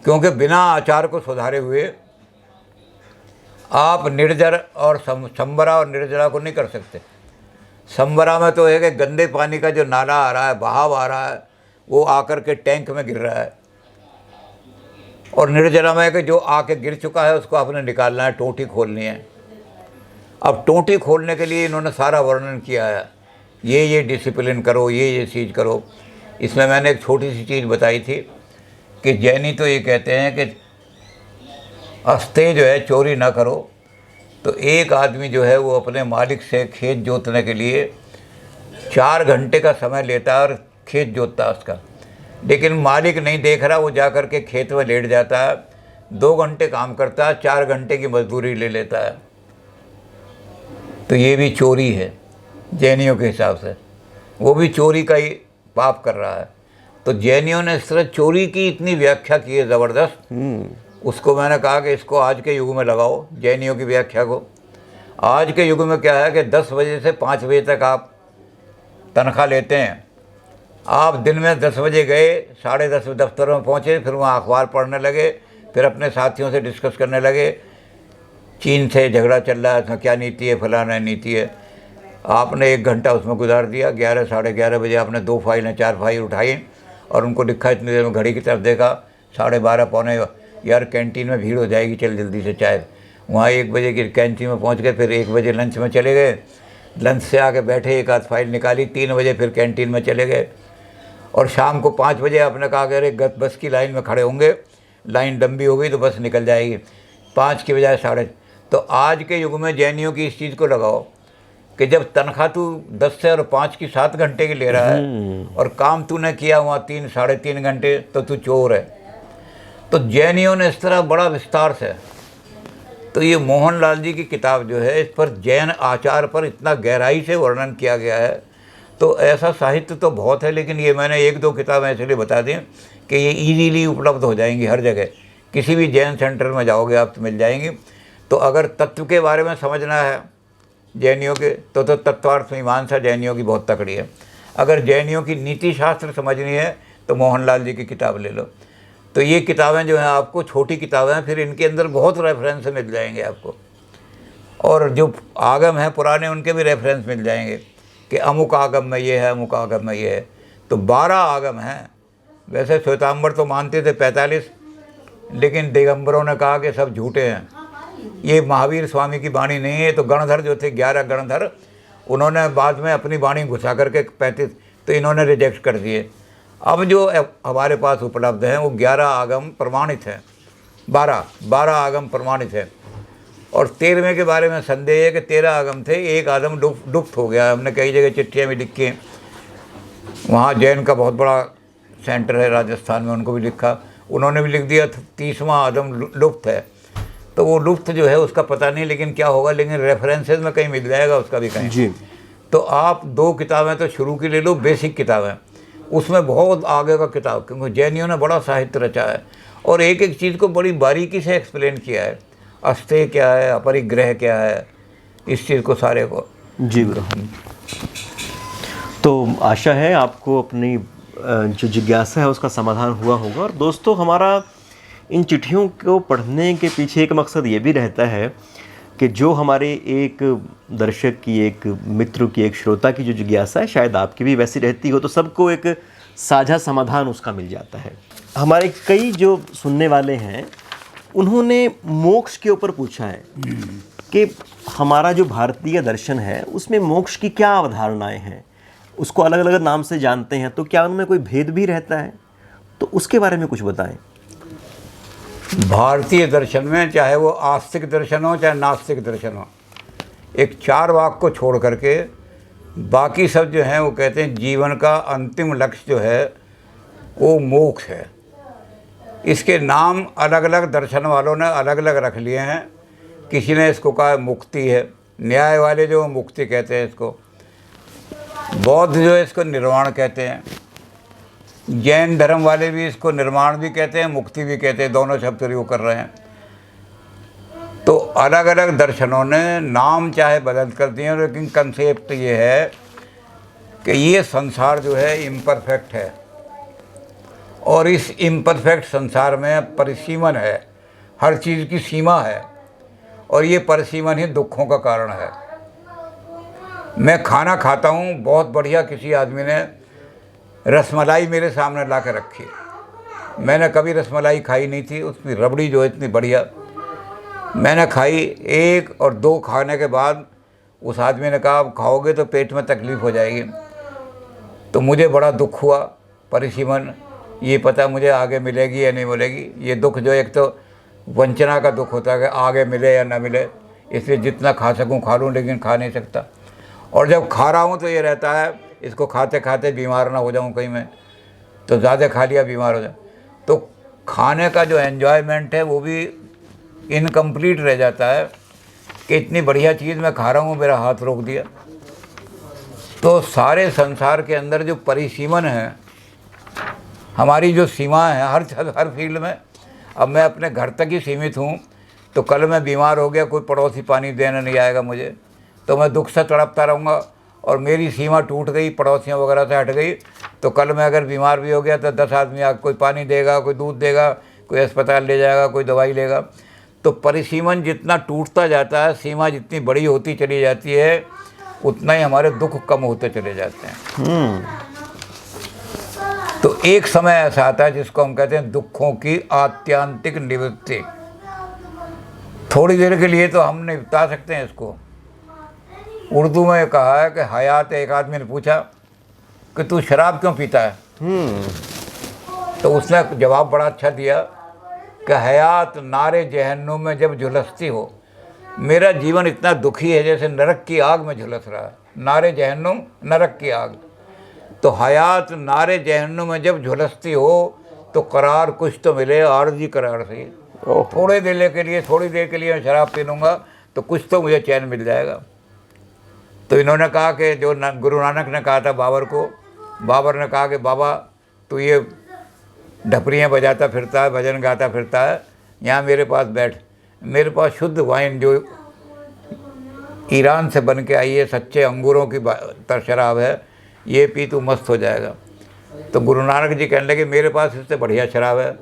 क्योंकि बिना आचार को सुधारे हुए आप निर्जर और संवरा और निर्जरा को नहीं कर सकते। संवरा में तो है कि गंदे पानी का जो नाला आ रहा है, बहाव आ रहा है, वो आकर के टैंक में गिर रहा है, और निर्जरा में है कि जो आके गिर चुका है उसको आपने निकालना है, टोटी खोलनी है। अब टोटी खोलने के लिए इन्होंने सारा वर्णन किया है, ये डिसिप्लिन करो, ये चीज़ करो। इसमें मैंने एक छोटी सी चीज़ बताई थी कि जैनी तो ये कहते हैं कि अस्ते जो है चोरी ना करो, तो एक आदमी जो है वो अपने मालिक से खेत जोतने के लिए 4 घंटे का समय लेता है और खेत जोतता है उसका, लेकिन मालिक नहीं देख रहा, वो जा कर के खेत में लेट जाता है, 2 घंटे काम करता है, 4 घंटे की मजदूरी ले लेता है। तो ये भी चोरी है जैनियों के हिसाब से, वो भी चोरी का ही पाप कर रहा है। तो जैनियों ने इस तरह चोरी की इतनी व्याख्या की है ज़बरदस्त। उसको मैंने कहा कि इसको आज के युग में लगाओ, जैनियों की व्याख्या को। आज के युग में क्या है कि 10 बजे से 5 बजे तक आप तनख्वाह लेते हैं। आप दिन में 10 बजे गए, 10:30 बजे दफ्तर में पहुँचे, फिर वहाँ अखबार पढ़ने लगे, फिर अपने साथियों से डिस्कस करने लगे, चीन से झगड़ा चल रहा है, उसमें क्या नीति है, फलाना नीति है। आपने 1 घंटा उसमें गुजार दिया। 11 साढ़े 11 बजे आपने 2 फाइलें 4 फाइल उठाई और उनको लिखा, इतनी देर में घड़ी की तरफ देखा, 12:30 पौने, यार कैंटीन में भीड़ हो जाएगी, चल जल्दी से चाय। वहाँ 1 बजे की कैंटीन में पहुँच गए, फिर 1 बजे लंच में चले गए, लंच से आके बैठे, 1 आध फाइल निकाली, 3 बजे फिर कैंटीन में चले गए। और शाम को 5 बजे आपने कहा कि अरे बस की लाइन में खड़े होंगे, लाइन लंबी हो गई तो बस निकल जाएगी, 5 की बजाय 10:30। तो आज के युग में जैनियों की इस चीज़ को लगाओ कि जब तनख्वाह तू 10 से और 5 की 7 घंटे की ले रहा है और काम तूने किया वहाँ 3 साढ़े 3 घंटे, तो तू चोर है। तो जैनियों ने इस तरह बड़ा विस्तार से, तो ये मोहनलाल जी की किताब जो है, इस पर जैन आचार पर इतना गहराई से वर्णन किया गया है। तो ऐसा साहित्य तो बहुत है, लेकिन ये मैंने 1-2 किताबें इसलिए बता दी कि ये इजीली उपलब्ध हो जाएंगी हर जगह, किसी भी जैन सेंटर में जाओगे आप तो मिल जाएंगी। तो अगर तत्व के बारे में समझना है जैनियों के, तो तत्वार्थ मीमांसा जैनियों की बहुत तकड़ी है। अगर जैनियों की नीति शास्त्र समझनी है तो मोहनलाल जी की किताब ले लो। तो ये किताबें जो हैं आपको, छोटी किताबें हैं, फिर इनके अंदर बहुत रेफरेंस मिल जाएंगे आपको, और जो आगम हैं पुराने उनके भी रेफरेंस मिल जाएंगे कि अमुक आगम में ये है, अमुक आगम में ये है। तो 12 आगम हैं। वैसे श्वेतांबर तो मानते थे 45, लेकिन दिगंबरों ने कहा कि सब झूठे हैं, ये महावीर स्वामी की वाणी नहीं है। तो गणधर जो थे, 11 गणधर, उन्होंने बाद में अपनी वाणी घुसा करके 35, तो इन्होंने रिजेक्ट कर दिए। अब जो हमारे पास उपलब्ध हैं वो 11 आगम प्रमाणित हैं, 12 आगम प्रमाणित हैं। और 13वें के बारे में संदेह है कि 13 आगम थे, एक आगम लुप्त हो गया। हमने कई जगह चिट्ठियाँ भी लिखी हैं, वहाँ जैन का बहुत बड़ा सेंटर है राजस्थान में, उनको भी लिखा, उन्होंने भी लिख दिया 30वां आगम लुप्त है। तो वो लुप्त जो है उसका पता नहीं, लेकिन क्या होगा, लेकिन रेफरेंसेस में कहीं मिल जाएगा उसका भी कहीं जी। तो आप 2 किताबें तो शुरू की ले लो, बेसिक किताबें, उसमें बहुत आगे का किताब, क्योंकि जैनियों ने बड़ा साहित्य रचा है और एक एक चीज़ को बड़ी बारीकी से एक्सप्लेन किया है। अस्तेय क्या है, अपरिग्रह क्या है, इस चीज़ को सारे को। जी गुरु। तो आशा है आपको अपनी जो जिज्ञासा है उसका समाधान हुआ होगा। और दोस्तों, हमारा इन चिट्ठियों को पढ़ने के पीछे एक मकसद ये भी रहता है कि जो हमारे एक दर्शक की, एक मित्र की, एक श्रोता की जो जिज्ञासा है, शायद आपकी भी वैसी रहती हो, तो सबको एक साझा समाधान उसका मिल जाता है। हमारे कई जो सुनने वाले हैं उन्होंने मोक्ष के ऊपर पूछा है कि हमारा जो भारतीय दर्शन है उसमें मोक्ष की क्या अवधारणाएं हैं, उसको अलग अलग नाम से जानते हैं, तो क्या उनमें कोई भेद भी रहता है? तो उसके बारे में कुछ बताएं। भारतीय दर्शन में, चाहे वो आस्तिक दर्शन हो चाहे नास्तिक दर्शन हो, एक 4 वाक को छोड़ करके बाकी सब जो हैं वो कहते हैं जीवन का अंतिम लक्ष्य जो है वो मोक्ष है। इसके नाम अलग अलग दर्शन वालों ने अलग अलग रख लिए हैं। किसी ने इसको कहा मुक्ति है, न्याय वाले जो मुक्ति कहते हैं इसको, बौद्ध जो है इसको निर्वाण कहते हैं, जैन धर्म वाले भी इसको निर्माण भी कहते हैं, मुक्ति भी कहते हैं, दोनों शब्द प्रयोग कर रहे हैं। तो अलग अलग दर्शनों ने नाम चाहे बदल कर दिए, लेकिन कंसेप्ट ये है कि ये संसार जो है इम्परफेक्ट है और इस इम्परफेक्ट संसार में परिसीमन है, हर चीज़ की सीमा है और ये परिसीमन ही दुखों का कारण है। मैं खाना खाता हूँ बहुत बढ़िया, किसी आदमी ने रसमलाई मेरे सामने ला कर रखी, मैंने कभी रसमलाई खाई नहीं थी, उसकी रबड़ी जो है इतनी बढ़िया, मैंने खाई। 1 और 2 खाने के बाद उस आदमी ने कहा आप खाओगे तो पेट में तकलीफ़ हो जाएगी। तो मुझे बड़ा दुख हुआ, परिसीमन, ये पता मुझे आगे मिलेगी या नहीं मिलेगी। ये दुख जो एक तो वंचना का दुख होता है कि आगे मिले या ना मिले, इसलिए जितना खा सकूं खा लूं, लेकिन खा नहीं सकता। और जब खा रहा हूं तो ये रहता है इसको खाते खाते बीमार ना हो जाऊं कहीं मैं, तो ज़्यादा खा लिया बीमार हो जाऊँ। तो खाने का जो एन्जॉयमेंट है वो भी इनकम्प्लीट रह जाता है कि इतनी बढ़िया चीज़ मैं खा रहा हूँ, मेरा हाथ रोक दिया। तो सारे संसार के अंदर जो परिसीमन है, हमारी जो सीमा है हर फील्ड में, अब मैं अपने घर तक ही सीमित हूँ। तो कल मैं बीमार हो गया, कोई पड़ोसी पानी देने नहीं आएगा मुझे, तो मैं दुख से तड़पता रहूँगा। और मेरी सीमा टूट गई, पड़ोसियों वगैरह से हट गई, तो कल मैं अगर बीमार भी हो गया तो 10 आदमी आकर कोई पानी देगा, कोई दूध देगा, कोई अस्पताल ले जाएगा, कोई दवाई लेगा। तो परिसीमन जितना टूटता जाता है, सीमा जितनी बड़ी होती चली जाती है, उतना ही हमारे दुख कम होते चले जाते हैं। तो एक समय ऐसा आता है जिसको हम कहते हैं दुखों की आत्यंतिक निवृत्ति। थोड़ी देर के लिए तो हम नहीं बता सकते हैं इसको। उर्दू में कहा है कि हयात, एक आदमी ने पूछा कि तू शराब क्यों पीता है? तो उसने जवाब बड़ा अच्छा दिया कि हयात नारे जहन्नुम में जब झुलसती हो। मेरा जीवन इतना दुखी है जैसे नरक की आग में झुलस रहा है। नारे जहन्नुम, नरक की आग। तो हयात नारे जहन्नुम में जब झुलसती हो तो करार कुछ तो मिले, आर्जी करार से। थोड़ी देर के लिए मैं शराब पी लूँगा तो कुछ तो मुझे चैन मिल जाएगा। तो इन्होंने कहा कि जो गुरु नानक ने कहा था बाबर को, बाबर ने कहा कि बाबा तू ये ढपरियाँ बजाता फिरता है, भजन गाता फिरता है, यहाँ मेरे पास बैठ। मेरे पास शुद्ध वाइन जो ईरान से बन के आई है, सच्चे अंगूरों की शराब है, ये पी तू मस्त हो जाएगा। तो गुरु नानक जी कहने लगे मेरे पास इससे बढ़िया शराब है।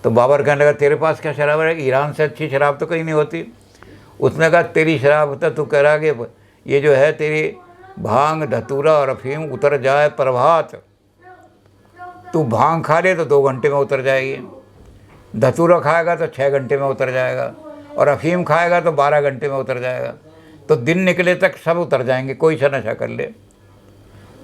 तो बाबर कहने लगा तेरे पास क्या शराब है? ईरान से अच्छी शराब तो कहीं नहीं होती। उसने कहा तेरी शराब होता, तू कह रहा कि ये जो है तेरी भांग धतूरा और अफीम उतर जाए प्रभात। तू भांग खा ले तो 2 घंटे में उतर जाएगी, धतूरा खाएगा तो 6 घंटे में उतर जाएगा, और अफीम खाएगा तो 12 घंटे में उतर जाएगा। तो दिन निकले तक सब उतर जाएंगे, कोई सा नशा कर ले।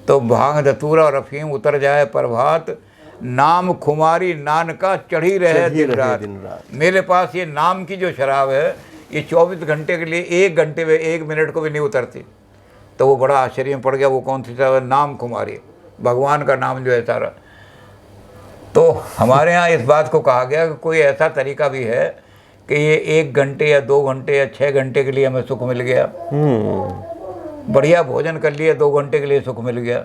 तो भांग धतूरा और अफीम उतर जाए प्रभात, नाम खुमारी नान का चढ़ी रहे दिन रात। मेरे पास ये नाम की जो शराब है, ये 24 घंटे के लिए 1 घंटे में 1 मिनट को भी नहीं उतरती। तो वो बड़ा आश्चर्य में पड़ गया, वो कौन सी शराब है? नाम खुमारी, भगवान का नाम जो है सारा। तो हमारे यहाँ इस बात को कहा गया कि कोई ऐसा तरीका भी है कि ये 1 घंटे या 2 घंटे या 6 घंटे के लिए हमें सुख मिल गया। बढ़िया भोजन कर लिया, 2 घंटे के लिए सुख मिल गया।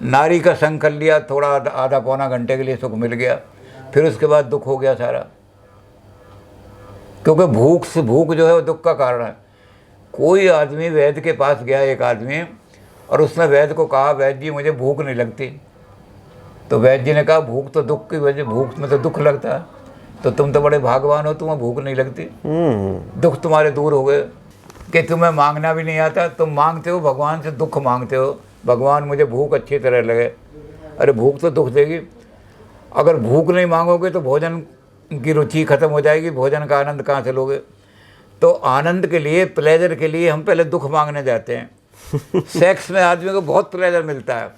नारी का संग कर लिया, थोड़ा आधा पौना घंटे के लिए सुख मिल गया, फिर उसके बाद दुख हो गया सारा। क्योंकि भूख जो है वो दुख का कारण है। कोई आदमी वैद्य के पास गया, एक आदमी, और उसने वैद्य को कहा वैद्य जी मुझे भूख नहीं लगती। तो वैद्य जी ने कहा भूख तो दुख की वजह, भूख में तो दुख लगता है, तो तुम तो बड़े भागवान हो, तुम्हें भूख नहीं लगती, दुख तुम्हारे दूर हो गए। कि तुम्हें मांगना भी नहीं आता, तुम मांगते हो भगवान से, दुख मांगते हो, भगवान मुझे भूख अच्छी तरह लगे। अरे भूख तो दुख देगी। अगर भूख नहीं मांगोगे तो भोजन की रुचि खत्म हो जाएगी, भोजन का आनंद कहाँ से लोगे? तो आनंद के लिए, प्लेजर के लिए हम पहले दुख मांगने जाते हैं। सेक्स में आदमी को बहुत प्लेजर मिलता है,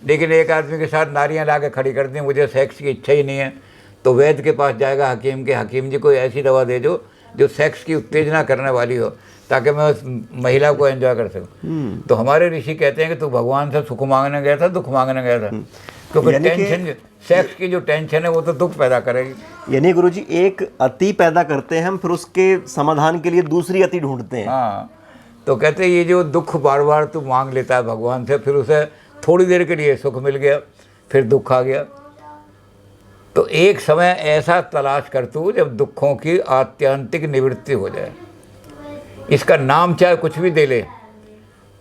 लेकिन एक आदमी के साथ नारियां ला के खड़ी कर दी, मुझे सेक्स की इच्छा ही नहीं है, तो वैद्य के पास जाएगा, हकीम के, हकीम जी कोई ऐसी दवा दे दो जो सेक्स की उत्तेजना करने वाली हो, ताकि मैं उस महिला को एंजॉय कर सकूं। तो हमारे ऋषि कहते हैं कि तू भगवान से सुख मांगने गया था, दुख मांगने गया था, क्योंकि टेंशन, सेक्स की जो टेंशन है वो तो दुख पैदा करेगी। यानी गुरुजी एक अति पैदा करते हैं हम, फिर उसके समाधान के लिए दूसरी अति ढूंढते हैं। हाँ, तो कहते हैं ये जो दुख बार बार तू मांग लेता है भगवान से, फिर उसे थोड़ी देर के लिए सुख मिल गया, फिर दुख आ गया। तो एक समय ऐसा तलाश कर तू जब दुखों की आत्यंतिक निवृत्ति हो जाए। इसका नाम चाहे कुछ भी दे ले,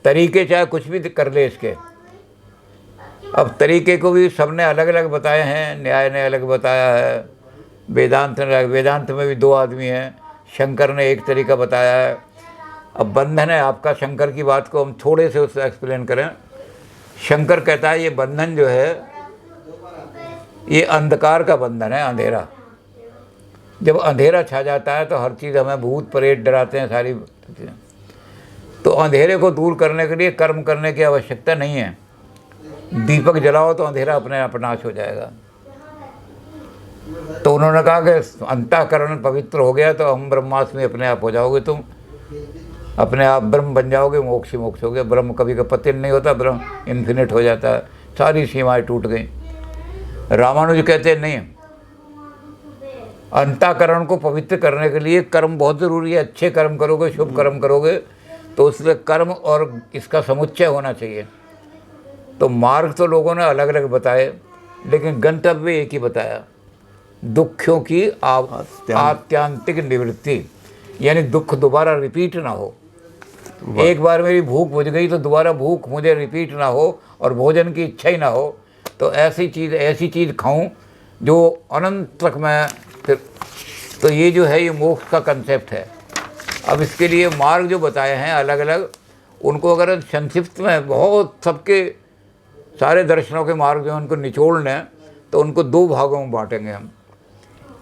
तरीके चाहे कुछ भी कर ले इसके। अब तरीके को भी सबने अलग अलग बताए हैं, न्याय ने अलग बताया है, वेदांत में भी 2 आदमी हैं, शंकर ने एक तरीका बताया है। अब बंधन है आपका, शंकर की बात को हम थोड़े से उससे एक्सप्लेन करें। शंकर कहता है ये बंधन जो है ये अंधकार का बंधन है, अंधेरा। जब अंधेरा छा जाता है तो हर चीज़ हमें भूत प्रेत डराते हैं, सारी चीज़ें। तो अंधेरे को दूर करने के लिए कर्म करने की आवश्यकता नहीं है। दीपक जलाओ तो अंधेरा अपने आप नाश हो जाएगा। तो उन्होंने कहा कि अंतःकरण पवित्र हो गया तो हम ब्रह्मास्मि अपने आप हो जाओगे, तुम अपने आप ब्रह्म बन जाओगे, मोक्ष मोक्ष हो गया। ब्रह्म कभी का पतन नहीं होता, ब्रह्म इन्फिनिट हो जाता है, सारी सीमाएं टूट गई। रामानुज कहते हैं नहीं, अंतःकरण को पवित्र करने के लिए कर्म बहुत ज़रूरी है। अच्छे कर्म करोगे, शुभ कर्म करोगे तो उसमें कर्म और इसका समुच्चय होना चाहिए। तो मार्ग तो लोगों ने अलग अलग बताए, लेकिन गंतव्य एक ही बताया, दुखों की आत्यांतिक निवृत्ति, यानी दुख दोबारा रिपीट ना हो। एक बार मेरी भूख बुझ गई तो दोबारा भूख मुझे रिपीट ना हो और भोजन की इच्छा ही ना हो, तो ऐसी चीज़ खाऊं जो अनंत तक मैं फिर, तो ये जो है ये मोक्ष का कंसेप्ट है। अब इसके लिए मार्ग जो बताए हैं अलग अलग, उनको अगर संक्षिप्त में बहुत सबके सारे दर्शनों के मार्ग जो उनको निचोड़ लें तो उनको दो भागों में बांटेंगे हम।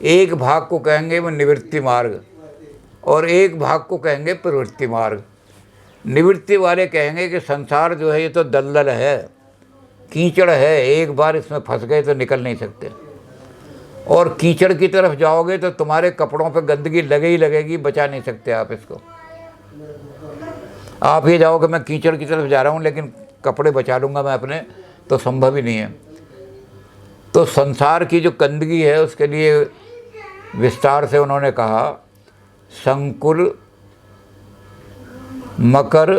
एक भाग को कहेंगे वो निवृत्ति मार्ग और एक भाग को कहेंगे प्रवृत्ति मार्ग। निवृत्ति वाले कहेंगे कि संसार जो है ये तो दलदल है, कीचड़ है, एक बार इसमें फंस गए तो निकल नहीं सकते, और कीचड़ की तरफ जाओगे तो तुम्हारे कपड़ों पे गंदगी लगे ही लगेगी, बचा नहीं सकते आप इसको। आप ये जाओ कि मैं कीचड़ की तरफ जा रहा हूँ लेकिन कपड़े बचा लूँगा मैं अपने, तो संभव ही नहीं है। तो संसार की जो गंदगी है उसके लिए विस्तार से उन्होंने कहा, संकुल मकर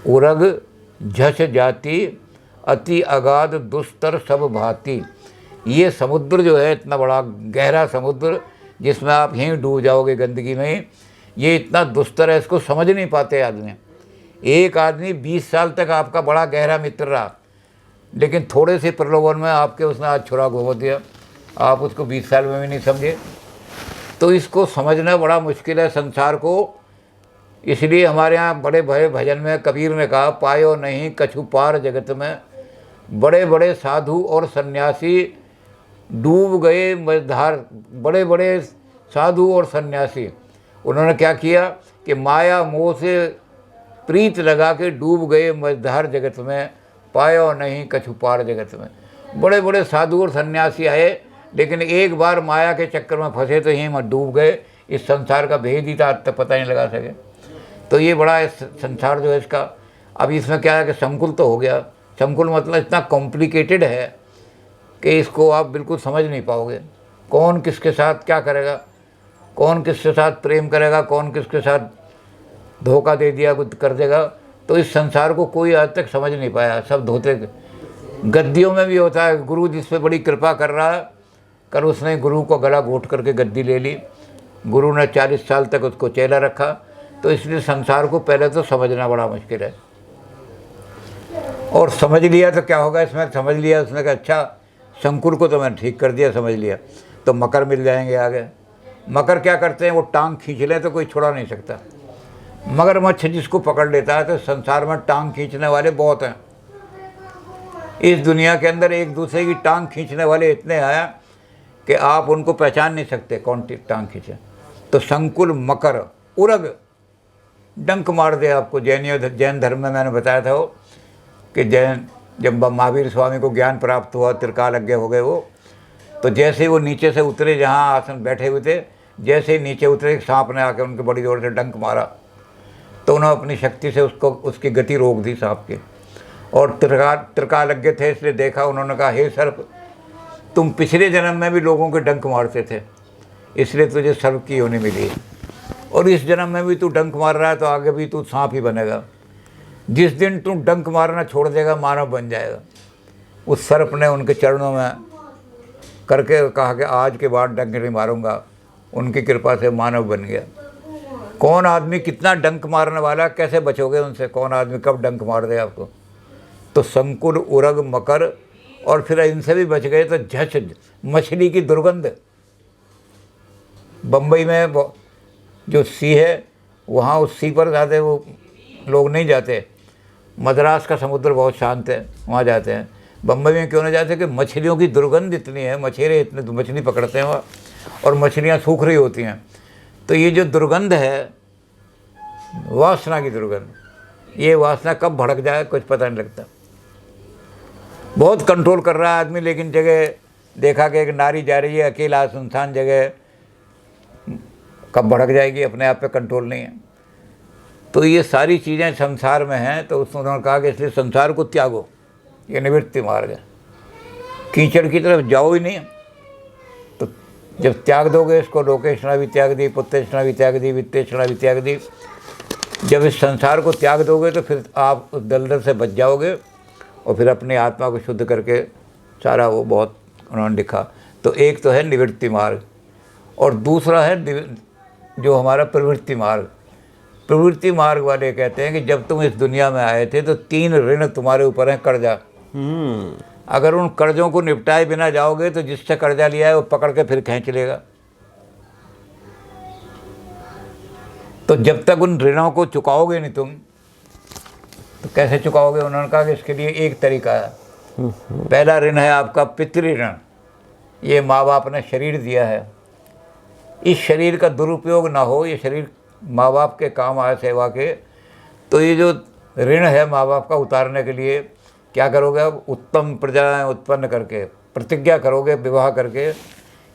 उरग झस जाति अति अगाध दुस्तर सब भांति। ये समुद्र जो है इतना बड़ा गहरा समुद्र जिसमें आप यहीं डूब जाओगे गंदगी में, ये इतना दुस्तर है, इसको समझ नहीं पाते आदमी। एक आदमी 20 साल तक आपका बड़ा गहरा मित्र रहा, लेकिन थोड़े से प्रलोभन में आपके उसने आज छुरा घोंप दिया, आप उसको 20 साल में भी नहीं समझे। तो इसको समझना बड़ा मुश्किल है संसार को। इसलिए हमारे यहाँ बड़े भले भजन में कबीर ने कहा, पायो नहीं कछु पार जगत में, बड़े बड़े साधु और सन्यासी डूब गए मझधार। बड़े बड़े साधु और सन्यासी उन्होंने क्या किया कि माया मोह से प्रीत लगा के डूब गए मझधार जगत में, पायो नहीं कछु पार जगत में। बड़े बड़े साधु और सन्यासी आए, लेकिन एक बार माया के चक्कर में फंसे तो यहीं मत डूब गए, इस संसार का भेद ही आज तक पता नहीं लगा सके। तो ये बड़ा संसार जो है इसका, अब इसमें क्या है कि संकुल तो हो गया, संकुल मतलब इतना कॉम्प्लिकेटेड है कि इसको आप बिल्कुल समझ नहीं पाओगे। कौन किसके साथ क्या करेगा, कौन किसके साथ प्रेम करेगा, कौन किसके साथ धोखा दे दिया कुछ कर देगा, तो इस संसार को कोई आज तक समझ नहीं पाया। सब धोते गद्दियों में भी होता है, गुरु जिस पे बड़ी कृपा कर रहा है, कर उसने गुरु को गला घोट करके गद्दी ले ली, गुरु ने 40 साल तक उसको चेला रखा। तो इसलिए संसार को पहले तो समझना बड़ा मुश्किल है। और समझ लिया तो क्या होगा, इसमें समझ लिया उसने कहा अच्छा संकुल को तो मैंने ठीक कर दिया, समझ लिया, तो मकर मिल जाएंगे आगे। मकर क्या करते हैं, वो टांग खींच लें तो कोई छुड़ा नहीं सकता। मगरमच्छ जिसको पकड़ लेता है, तो संसार में टांग खींचने वाले बहुत हैं। इस दुनिया के अंदर एक दूसरे की टांग खींचने वाले इतने हैं कि आप उनको पहचान नहीं सकते कौन टांग खींचे। तो संकुल मकर उरग डंक मार दे आपको। जैन धर्म में मैंने बताया था वो कि जैन जब महावीर स्वामी को ज्ञान प्राप्त हुआ, त्रिकालज्ञ हो गए वो, तो जैसे वो नीचे से उतरे, जहाँ आसन बैठे हुए थे, जैसे ही नीचे उतरे सांप ने आकर उनके बड़ी जोर से डंक मारा, तो उन्होंने अपनी शक्ति से उसकी गति रोक दी सांप की। और त्रिकालज्ञ थे इसलिए देखा, उन्होंने कहा हे सर्प, तुम पिछले जन्म में भी लोगों के डंक मारते थे, इसलिए तुझे सर्प की योनि मिली, और इस जन्म में भी तू डंक मार रहा है तो आगे भी तू सांप ही बनेगा। जिस दिन तू डंक मारना छोड़ देगा मानव बन जाएगा। उस सर्प ने उनके चरणों में करके कहा कि आज के बाद डंक नहीं मारूंगा, उनकी कृपा से मानव बन गया। कौन आदमी कितना डंक मारने वाला, कैसे बचोगे उनसे, कौन आदमी कब डंक मार दे आपको। तो संकुल उरग मकर, और फिर इनसे भी बच गए तो झच मछली की दुर्गंध। बम्बई में जो सी है वहाँ उस सी पर ज़्यादा वो लोग नहीं जाते। मद्रास का समुद्र बहुत शांत है, वहाँ जाते हैं। बम्बई में क्यों नहीं जाते कि मछलियों की दुर्गंध इतनी है, मछेरे इतने मछली पकड़ते हैं वहाँ, और मछलियाँ सूख रही होती हैं। तो ये जो दुर्गंध है, वासना की दुर्गंध, ये वासना कब भड़क जाए कुछ पता नहीं लगता। बहुत कंट्रोल कर रहा है आदमी, लेकिन जगह देखा कि एक नारी जा रही है अकेला सुनसान जगह, कब भड़क जाएगी, अपने आप पे कंट्रोल नहीं है। तो ये सारी चीज़ें संसार में हैं, तो उसने उन्होंने कहा कि इसलिए संसार को त्यागो, ये निवृत्ति मार्ग है, कीचड़ की तरफ जाओ ही नहीं। तो जब त्याग दोगे इसको, लोकेशना भी त्याग दी, पुत्रेशना भी त्याग दी, वित्तेशना भी त्याग दी, जब इस संसार को त्याग दोगे तो फिर आप उस दलदल से बच जाओगे और फिर अपनी आत्मा को शुद्ध करके सारा वो बहुत उन्होंने लिखा। तो एक तो है निवृत्ति मार्ग और दूसरा है जो हमारा प्रवृत्ति मार्ग। प्रवृत्ति मार्ग वाले कहते हैं कि जब तुम इस दुनिया में आए थे तो 3 ऋण तुम्हारे ऊपर हैं, कर्जा। अगर उन कर्जों को निपटाए बिना जाओगे तो जिससे कर्जा लिया है वो पकड़ के फिर खींच लेगा। तो जब तक उन ऋणों को चुकाओगे नहीं तुम, तो कैसे चुकाओगे? उन्होंने कहा कि इसके लिए एक तरीका है। पहला ऋण है आपका पितृ ऋण। ये माँ बाप ने शरीर दिया है, इस शरीर का दुरुपयोग ना हो, ये शरीर माँ बाप के काम आए, सेवा के। तो ये जो ऋण है माँ बाप का उतारने के लिए क्या करोगे? अब उत्तम प्रजाएं उत्पन्न करके प्रतिज्ञा करोगे विवाह करके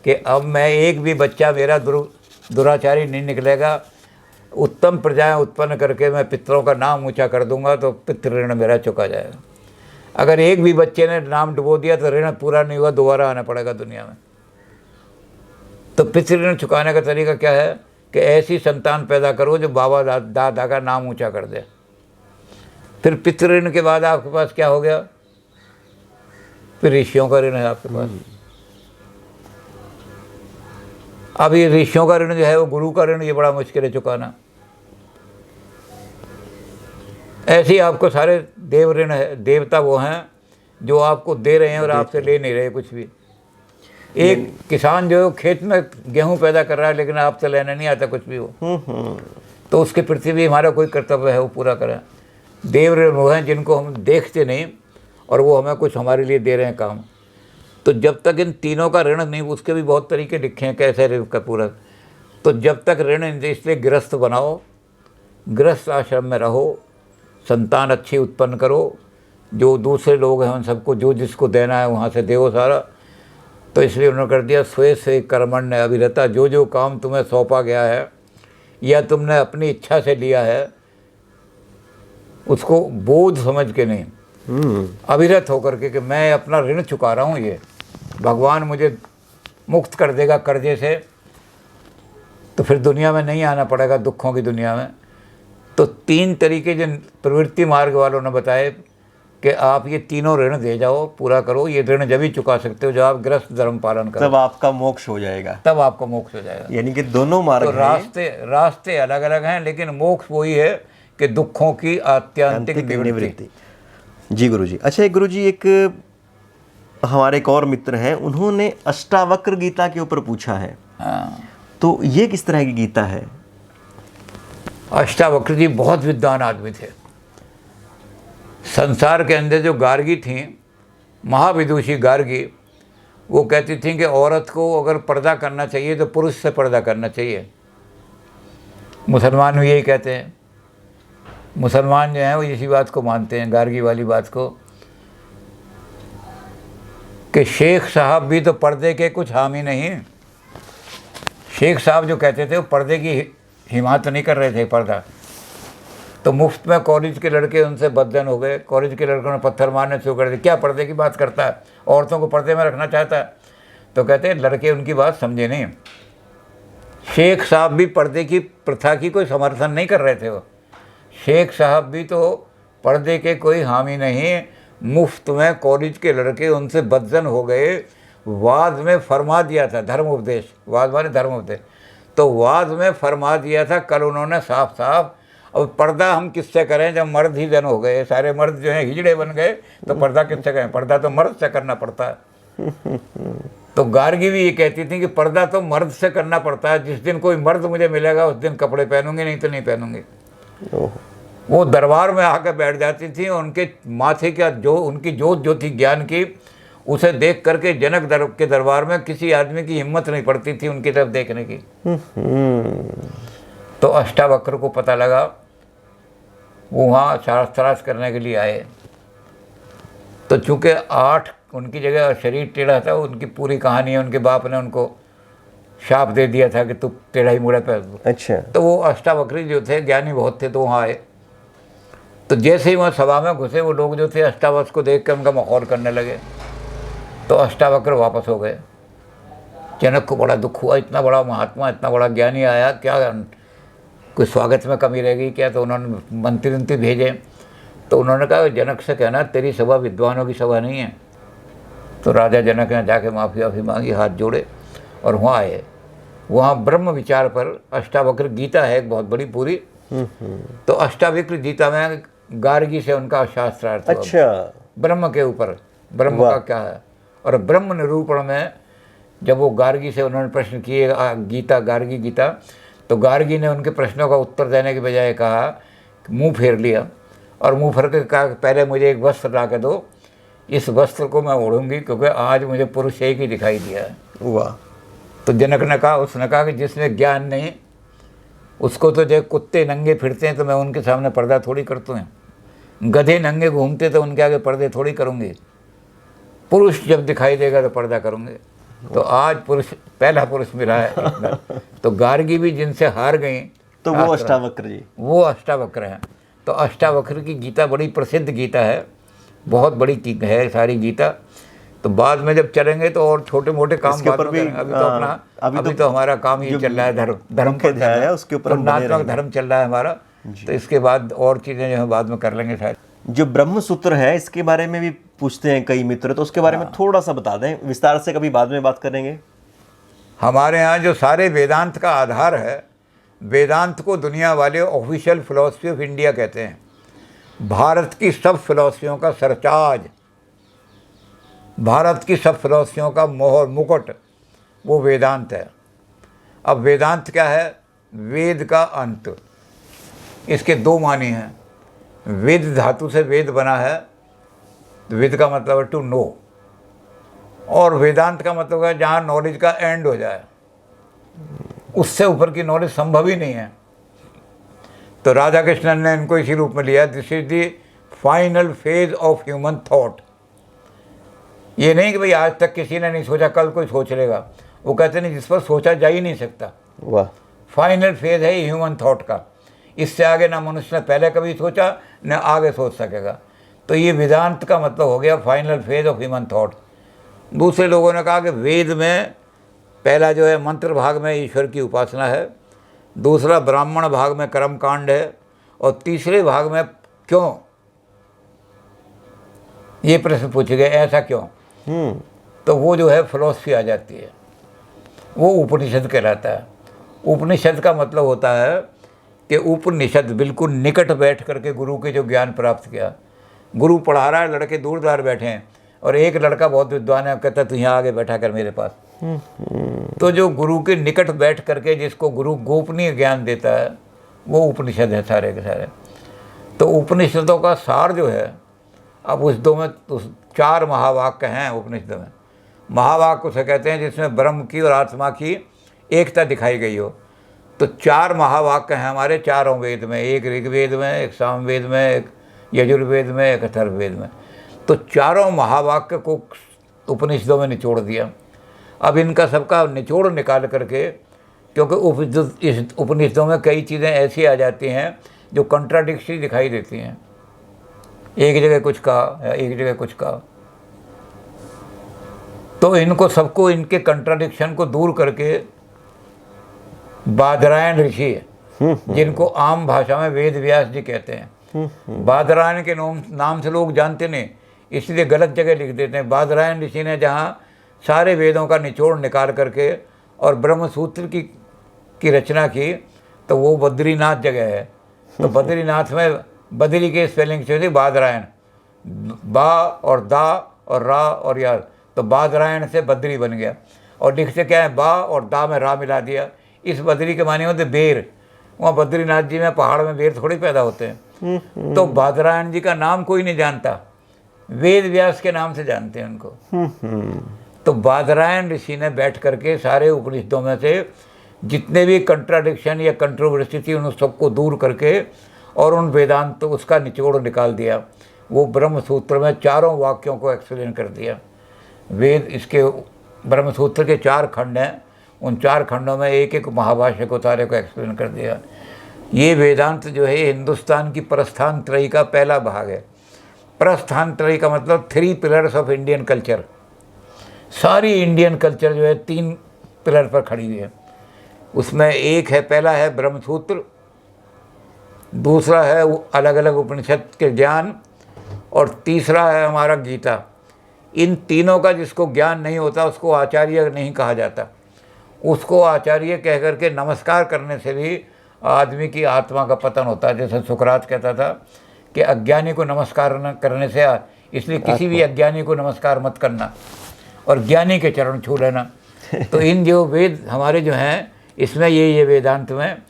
कि अब मैं एक भी बच्चा मेरा दुराचारी नहीं निकलेगा, उत्तम प्रजाएं उत्पन्न करके मैं पितरों का नाम ऊंचा कर दूंगा, तो पितृ ऋण मेरा चुका जाएगा। अगर एक भी बच्चे ने नाम डुबो दिया तो ऋण पूरा नहीं हुआ, दोबारा आना पड़ेगा दुनिया में। तो पितृ ऋण चुकाने का तरीका क्या है कि ऐसी संतान पैदा करो जो बाबा दादा का नाम ऊंचा कर दे। फिर पितृ ऋण के बाद आपके पास क्या हो गया? फिर ऋषियों का ऋण है आपके पास। अब ये ऋषियों का ऋण जो है वो गुरु का ऋण, ये बड़ा मुश्किल है चुकाना। ऐसे ही आपको सारे देव ऋण है। देवता वो हैं जो आपको दे रहे हैं और आपसे ले नहीं रहे कुछ भी। एक किसान जो खेत में गेहूं पैदा कर रहा है लेकिन आपसे लेने नहीं आता कुछ भी वो, तो उसके प्रति भी हमारा कोई कर्तव्य है वो पूरा करें। देव ऋण वो हैं जिनको हम देखते नहीं और वो हमें कुछ हमारे लिए दे रहे हैं काम। तो जब तक इन तीनों का ऋण नहीं, उसके भी बहुत तरीके लिखे हैं कैसे ऋण का पूरा। तो जब तक ऋण, इसलिए गृहस्थ बनाओ, गृहस्थ आश्रम में रहो, संतान अच्छी उत्पन्न करो, जो दूसरे लोग हैं उन सबको जो जिसको देना है वहाँ से देवो सारा। तो इसलिए उन्होंने कर दिया स्वे से कर्मण्य अभिरता, जो जो काम तुम्हें सौंपा गया है या तुमने अपनी इच्छा से लिया है उसको बोझ समझ के नहीं, अभिरत होकर के कि मैं अपना ऋण चुका रहा हूँ, ये भगवान मुझे मुक्त कर देगा कर्जे से, तो फिर दुनिया में नहीं आना पड़ेगा, दुखों की दुनिया में। तो 3 तरीके जो प्रवृत्ति मार्ग वालों ने बताए कि आप ये तीनों ऋण दे जाओ, पूरा करो। ये ऋण जब ही चुका सकते हो जब आप गृहस्थ धर्म पालन करो, तब आपका मोक्ष हो जाएगा। तब आपका मोक्ष हो जाएगा। यानी कि दोनों मार्ग तो रास्ते अलग अलग हैं, लेकिन मोक्ष वही है कि दुखों की आत्यंतिक निवृत्ति। जी गुरुजी। अच्छा एक गुरुजी, एक हमारे एक और मित्र हैं, उन्होंने अष्टावक्र गीता के ऊपर पूछा है। हाँ, तो ये किस तरह की गीता है? अष्टावक्र जी बहुत विद्वान आदमी थे। संसार के अंदर जो गार्गी थीं, महाविदुषी गार्गी, वो कहती थीं कि औरत को अगर पर्दा करना चाहिए तो पुरुष से पर्दा करना चाहिए। मुसलमान भी यही कहते हैं। मुसलमान जो हैं वो इसी बात को मानते हैं, गार्गी वाली बात को, कि शेख साहब भी तो पर्दे के कुछ हामी नहीं। शेख साहब जो कहते थे वो पर्दे की हिमायत नहीं कर रहे थे पर्दा। तो मुफ्त में कॉलेज के लड़के उनसे बदजन हो गए। कॉलेज के लड़कों ने पत्थर मारने शुरू कर दिए, क्या पर्दे की बात करता है, औरतों को पर्दे में रखना चाहता है। तो कहते हैं लड़के उनकी बात समझे नहीं। शेख साहब भी पर्दे की प्रथा की कोई समर्थन नहीं कर रहे थे। वो शेख साहब भी तो पर्दे के कोई हामी नहीं, मुफ्त में कॉलेज के लड़के उनसे बदजन हो गए। वाद में फरमा दिया था धर्म उपदेश, वाद माने धर्म उपदेश, तो वाद में फरमा दिया था कल उन्होंने साफ साफ। अब पर्दा हम किससे करें जब मर्द ही जन हो गए, सारे मर्द जो हैं हिजड़े बन गए, तो पर्दा किससे करें? पर्दा तो मर्द से करना पड़ता है। तो गार्गी भी ये कहती थी कि पर्दा तो मर्द से करना पड़ता है, जिस दिन कोई मर्द मुझे मिलेगा उस दिन कपड़े पहनूंगी, नहीं तो नहीं पहनूंगी। वो दरबार में आकर बैठ जाती थी, उनके माथे का जो उनकी जोत जो थी ज्ञान की, उसे देख करके जनक के दरबार में किसी आदमी की हिम्मत नहीं पड़ती थी उनकी तरफ देखने की। तो अष्टावक्र को पता लगा, वो वहाँ शास्त्रार्थ करने के लिए आए। तो चूँकि 8 उनकी जगह शरीर टेढ़ा था, उनकी पूरी कहानी है। उनके बाप ने उनको शाप दे दिया था कि तू टेढ़ा ही मुड़ा पे। अच्छा। तो वो अष्टावक्री जो थे, ज्ञानी बहुत थे, तो वहाँ आए। तो जैसे ही वहाँ सभा में घुसे, वो लोग जो थे अष्टावक्र को देख कर उनका मखौल करने लगे। तो अष्टावक्र वापस हो गए। जनक को बड़ा दुख हुआ, इतना बड़ा महात्मा, इतना बड़ा ज्ञानी आया, क्या कोई स्वागत में कमी रह गई क्या? तो उन्होंने मंत्री भेजे। तो उन्होंने कहा जनक से कहना तेरी सभा विद्वानों की सभा नहीं है। तो राजा जनक ने जाके माफ़ी मांगी, हाथ जोड़े और वहाँ आए। वहाँ ब्रह्म विचार पर अष्टावक्र गीता है एक बहुत बड़ी पूरी। तो अष्टावक्र गीता में गार्गी से उनका शास्त्रार्थ। अच्छा। ब्रह्म के ऊपर, ब्रह्म का क्या है। और ब्रह्म निरूपण में जब वो गार्गी से उन्होंने प्रश्न किए गीता, गार्गी गीता, तो गार्गी ने उनके प्रश्नों का उत्तर देने के बजाय कहा, मुंह फेर लिया और मुंह फेर के कहा पहले मुझे एक वस्त्र ला के दो, इस वस्त्र को मैं ओढ़ूंगी क्योंकि आज मुझे पुरुष एक ही दिखाई दिया है। वाह। तो जनक ने कहा, उसने कहा कि जिसने ज्ञान नहीं उसको तो जब कुत्ते नंगे फिरते हैं तो मैं उनके सामने पर्दा थोड़ी करता हूँ, गधे नंगे घूमते तो उनके आगे पर्दे थोड़ी करूँगी, पुरुष जब दिखाई देगा तो पर्दा करूँगे। तो आज पुरुष, पहला पुरुष मिला है। तो गार्गी भी जिनसे हार गई, तो वो अष्टावक्र जी, वो अष्टावक्र हैं। तो अष्टावक्र की गीता बड़ी प्रसिद्ध गीता है, बहुत बड़ी है सारी गीता। तो बाद में जब चलेंगे तो और छोटे मोटे काम बाद में करेंगे। अभी तो हमारा काम ही चल रहा है, धर्म पर है, उसके ऊपर धर्म चल रहा है हमारा। तो इसके बाद और चीज़ें जो है बाद में कर लेंगे शायद। जो ब्रह्म सूत्र है इसके बारे में भी पूछते हैं कई मित्र, तो उसके बारे में थोड़ा सा बता दें विस्तार से, कभी बाद में बात करेंगे। हमारे यहाँ जो सारे वेदांत का आधार है, वेदांत को दुनिया वाले ऑफिशियल फिलॉसफी ऑफ इंडिया कहते हैं। भारत की सब फिलॉसफियों का सरताज, भारत की सब फिलॉसफियों का मोहर मुकुट वो वेदांत है। अब वेदांत क्या है? वेद का अंत। इसके दो मानी हैं। वेद धातु से वेद बना है, वेद का मतलब है टू नो, और वेदांत का मतलब है जहाँ नॉलेज का एंड हो जाए, उससे ऊपर की नॉलेज संभव ही नहीं है। तो राधा कृष्णन ने इनको इसी रूप में लिया, this is the final phase of human thought. ये नहीं कि भाई आज तक किसी ने नहीं सोचा, कल कोई सोच लेगा। वो कहते नहीं, जिस पर सोचा जा ही नहीं सकता। वाह। फाइनल फेज है ह्यूमन थॉट का। इससे आगे ना मनुष्य ने पहले कभी सोचा न आगे सोच सकेगा। तो ये वेदांत का मतलब हो गया final phase of human thought. दूसरे लोगों ने कहा कि वेद में पहला जो है मंत्र भाग में ईश्वर की उपासना है, दूसरा ब्राह्मण भाग में कर्म कांड है, और तीसरे भाग में क्यों, ये प्रश्न पूछे गए, ऐसा क्यों? तो वो जो है फिलॉसफी आ जाती है, वो उपनिषद कहलाता है। उपनिषद का मतलब होता है कि उपनिषद बिल्कुल निकट बैठ करके गुरु के जो ज्ञान प्राप्त किया। गुरु पढ़ा रहा है, लड़के दूर दूर बैठे हैं, और एक लड़का बहुत विद्वान है, कहता है तू यहाँ आगे बैठा कर मेरे पास। तो जो गुरु के निकट बैठ करके जिसको गुरु गोपनीय ज्ञान देता है, वो उपनिषद है सारे के सारे। तो उपनिषदों का सार जो है, अब उस 4 महावाक्य हैं उपनिषद में। महावाक्य उसे कहते हैं जिसमें ब्रह्म की और आत्मा की एकता दिखाई गई हो। तो 4 महावाक्य हैं हमारे चारों वेद में, एक ऋग्वेद में, एक सामवेद में, एक यजुर्वेद में, एक अथर्ववेद में। तो चारों महावाक्य को उपनिषदों में निचोड़ दिया। अब इनका सबका निचोड़ निकाल करके, क्योंकि इस उपनिषदों में कई चीज़ें ऐसी आ जाती हैं जो कंट्राडिक्टरी दिखाई देती हैं, एक जगह कुछ कहा, एक जगह कुछ कहा। तो इनको सबको, इनके कंट्राडिक्शन को दूर करके बादरायण ऋषि है, जिनको आम भाषा में वेद व्यास जी कहते हैं। बादरायण के नाम से लोग जानते नहीं, इसलिए गलत जगह लिख देते हैं। बादरायण ऋषि ने जहाँ सारे वेदों का निचोड़ निकाल करके और ब्रह्मसूत्र की रचना की, तो वो बद्रीनाथ जगह है। तो बद्रीनाथ में बद्री के स्पेलिंग से थी बादरायण, बा और दा और रा और यार, तो बादरायण से बद्री बन गया। और लिखते क्या है, बा और दा में रा मिला दिया। इस बद्री के माने होते बेर, वहाँ बद्रीनाथ जी में पहाड़ में बेर थोड़ी पैदा होते हैं। तो बादरायण जी का नाम कोई नहीं जानता, वेद व्यास के नाम से जानते हैं उनको। तो बादरायण ऋषि ने बैठ करके सारे उपनिषदों में से जितने भी कंट्राडिक्शन या कंट्रोवर्सी थी उन सबको दूर करके और उन वेदांत उसका निचोड़ निकाल दिया। वो ब्रह्म सूत्र में चारों वाक्यों को एक्सप्लेन कर दिया। वेद इसके ब्रह्मसूत्र के 4 खंड हैं, उन 4 खंडों में एक एक महाभाष्य को सारे को एक्सप्लेन कर दिया। ये वेदांत जो है हिंदुस्तान की प्रस्थान त्रयी का पहला भाग है। प्रस्थान त्रयी का मतलब 3 पिलर्स ऑफ इंडियन कल्चर। सारी इंडियन कल्चर जो है 3 पिलर पर खड़ी हुई है। उसमें एक है, पहला है ब्रह्मसूत्र, दूसरा है अलग अलग उपनिषद के ज्ञान, और तीसरा है हमारा गीता। इन तीनों का जिसको ज्ञान नहीं होता उसको आचार्य नहीं कहा जाता। उसको आचार्य कह करके नमस्कार करने से भी आदमी की आत्मा का पतन होता है। जैसे सुकरात कहता था कि अज्ञानी को नमस्कार न करने से, इसलिए किसी भी अज्ञानी को नमस्कार मत करना और ज्ञानी के चरण छू लेना। तो इन जो वेद हमारे जो हैं, इसमें ये वेदांत में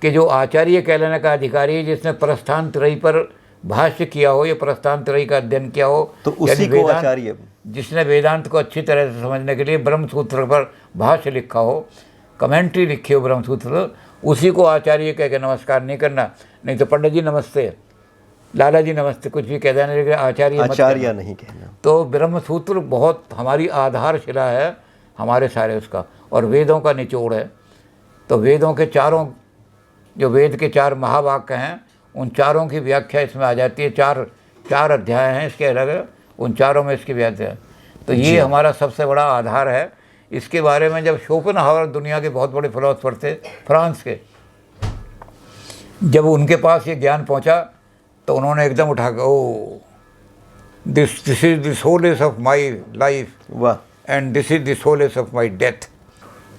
कि जो आचार्य कहलाने का अधिकारी है, जिसने प्रस्थान त्रयी पर भाष्य किया हो, ये प्रस्थान त्रयी का अध्ययन किया हो, तो उसी को आचार्य, जिसने वेदांत को अच्छी तरह से समझने के लिए ब्रह्मसूत्र पर भाष्य लिखा हो, कमेंट्री लिखी हो ब्रह्मसूत्र, उसी को आचार्य कह के नमस्कार नहीं करना। नहीं तो पंडित जी नमस्ते, लाला जी नमस्ते, कुछ भी कह देना, लेकिन आचार्य नहीं कहना। तो ब्रह्मसूत्र बहुत हमारी आधारशिला है हमारे सारे उसका, और वेदों का निचोड़ है। तो वेदों के चारों, जो वेद के 4 महावाक्य हैं, उन चारों की व्याख्या इसमें आ जाती है। 4 अध्याय हैं इसके अलग, उन चारों में इसकी व्याख्या है। तो ये हमारा सबसे बड़ा आधार है। इसके बारे में जब शोपेनहावर, दुनिया के बहुत बड़े फिलोसफर थे फ्रांस के, जब उनके पास ये ज्ञान पहुंचा तो उन्होंने एकदम उठा के, oh this is the solace of my life, वाह, and this is the solace of my death.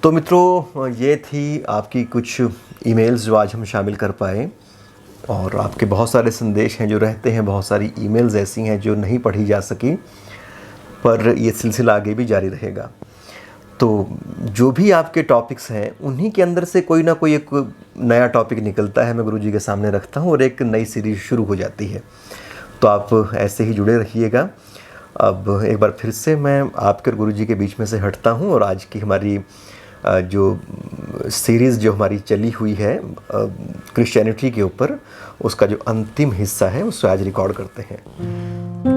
तो मित्रों, ये थी आपकी कुछ ईमेल्स जो आज हम शामिल कर पाए, और आपके बहुत सारे संदेश हैं जो रहते हैं, बहुत सारी ईमेल्स ऐसी हैं जो नहीं पढ़ी जा सकी, पर ये सिलसिला आगे भी जारी रहेगा। तो जो भी आपके टॉपिक्स हैं, उन्हीं के अंदर से कोई ना कोई एक नया टॉपिक निकलता है, मैं गुरुजी के सामने रखता हूँ और एक नई सीरीज़ शुरू हो जाती है। तो आप ऐसे ही जुड़े रहिएगा। अब एक बार फिर से मैं आपके और गुरुजी के बीच में से हटता हूँ, और आज की हमारी जो सीरीज़ जो हमारी चली हुई है क्रिश्चियनिटी के ऊपर, उसका जो अंतिम हिस्सा है उसको आज रिकॉर्ड करते हैं।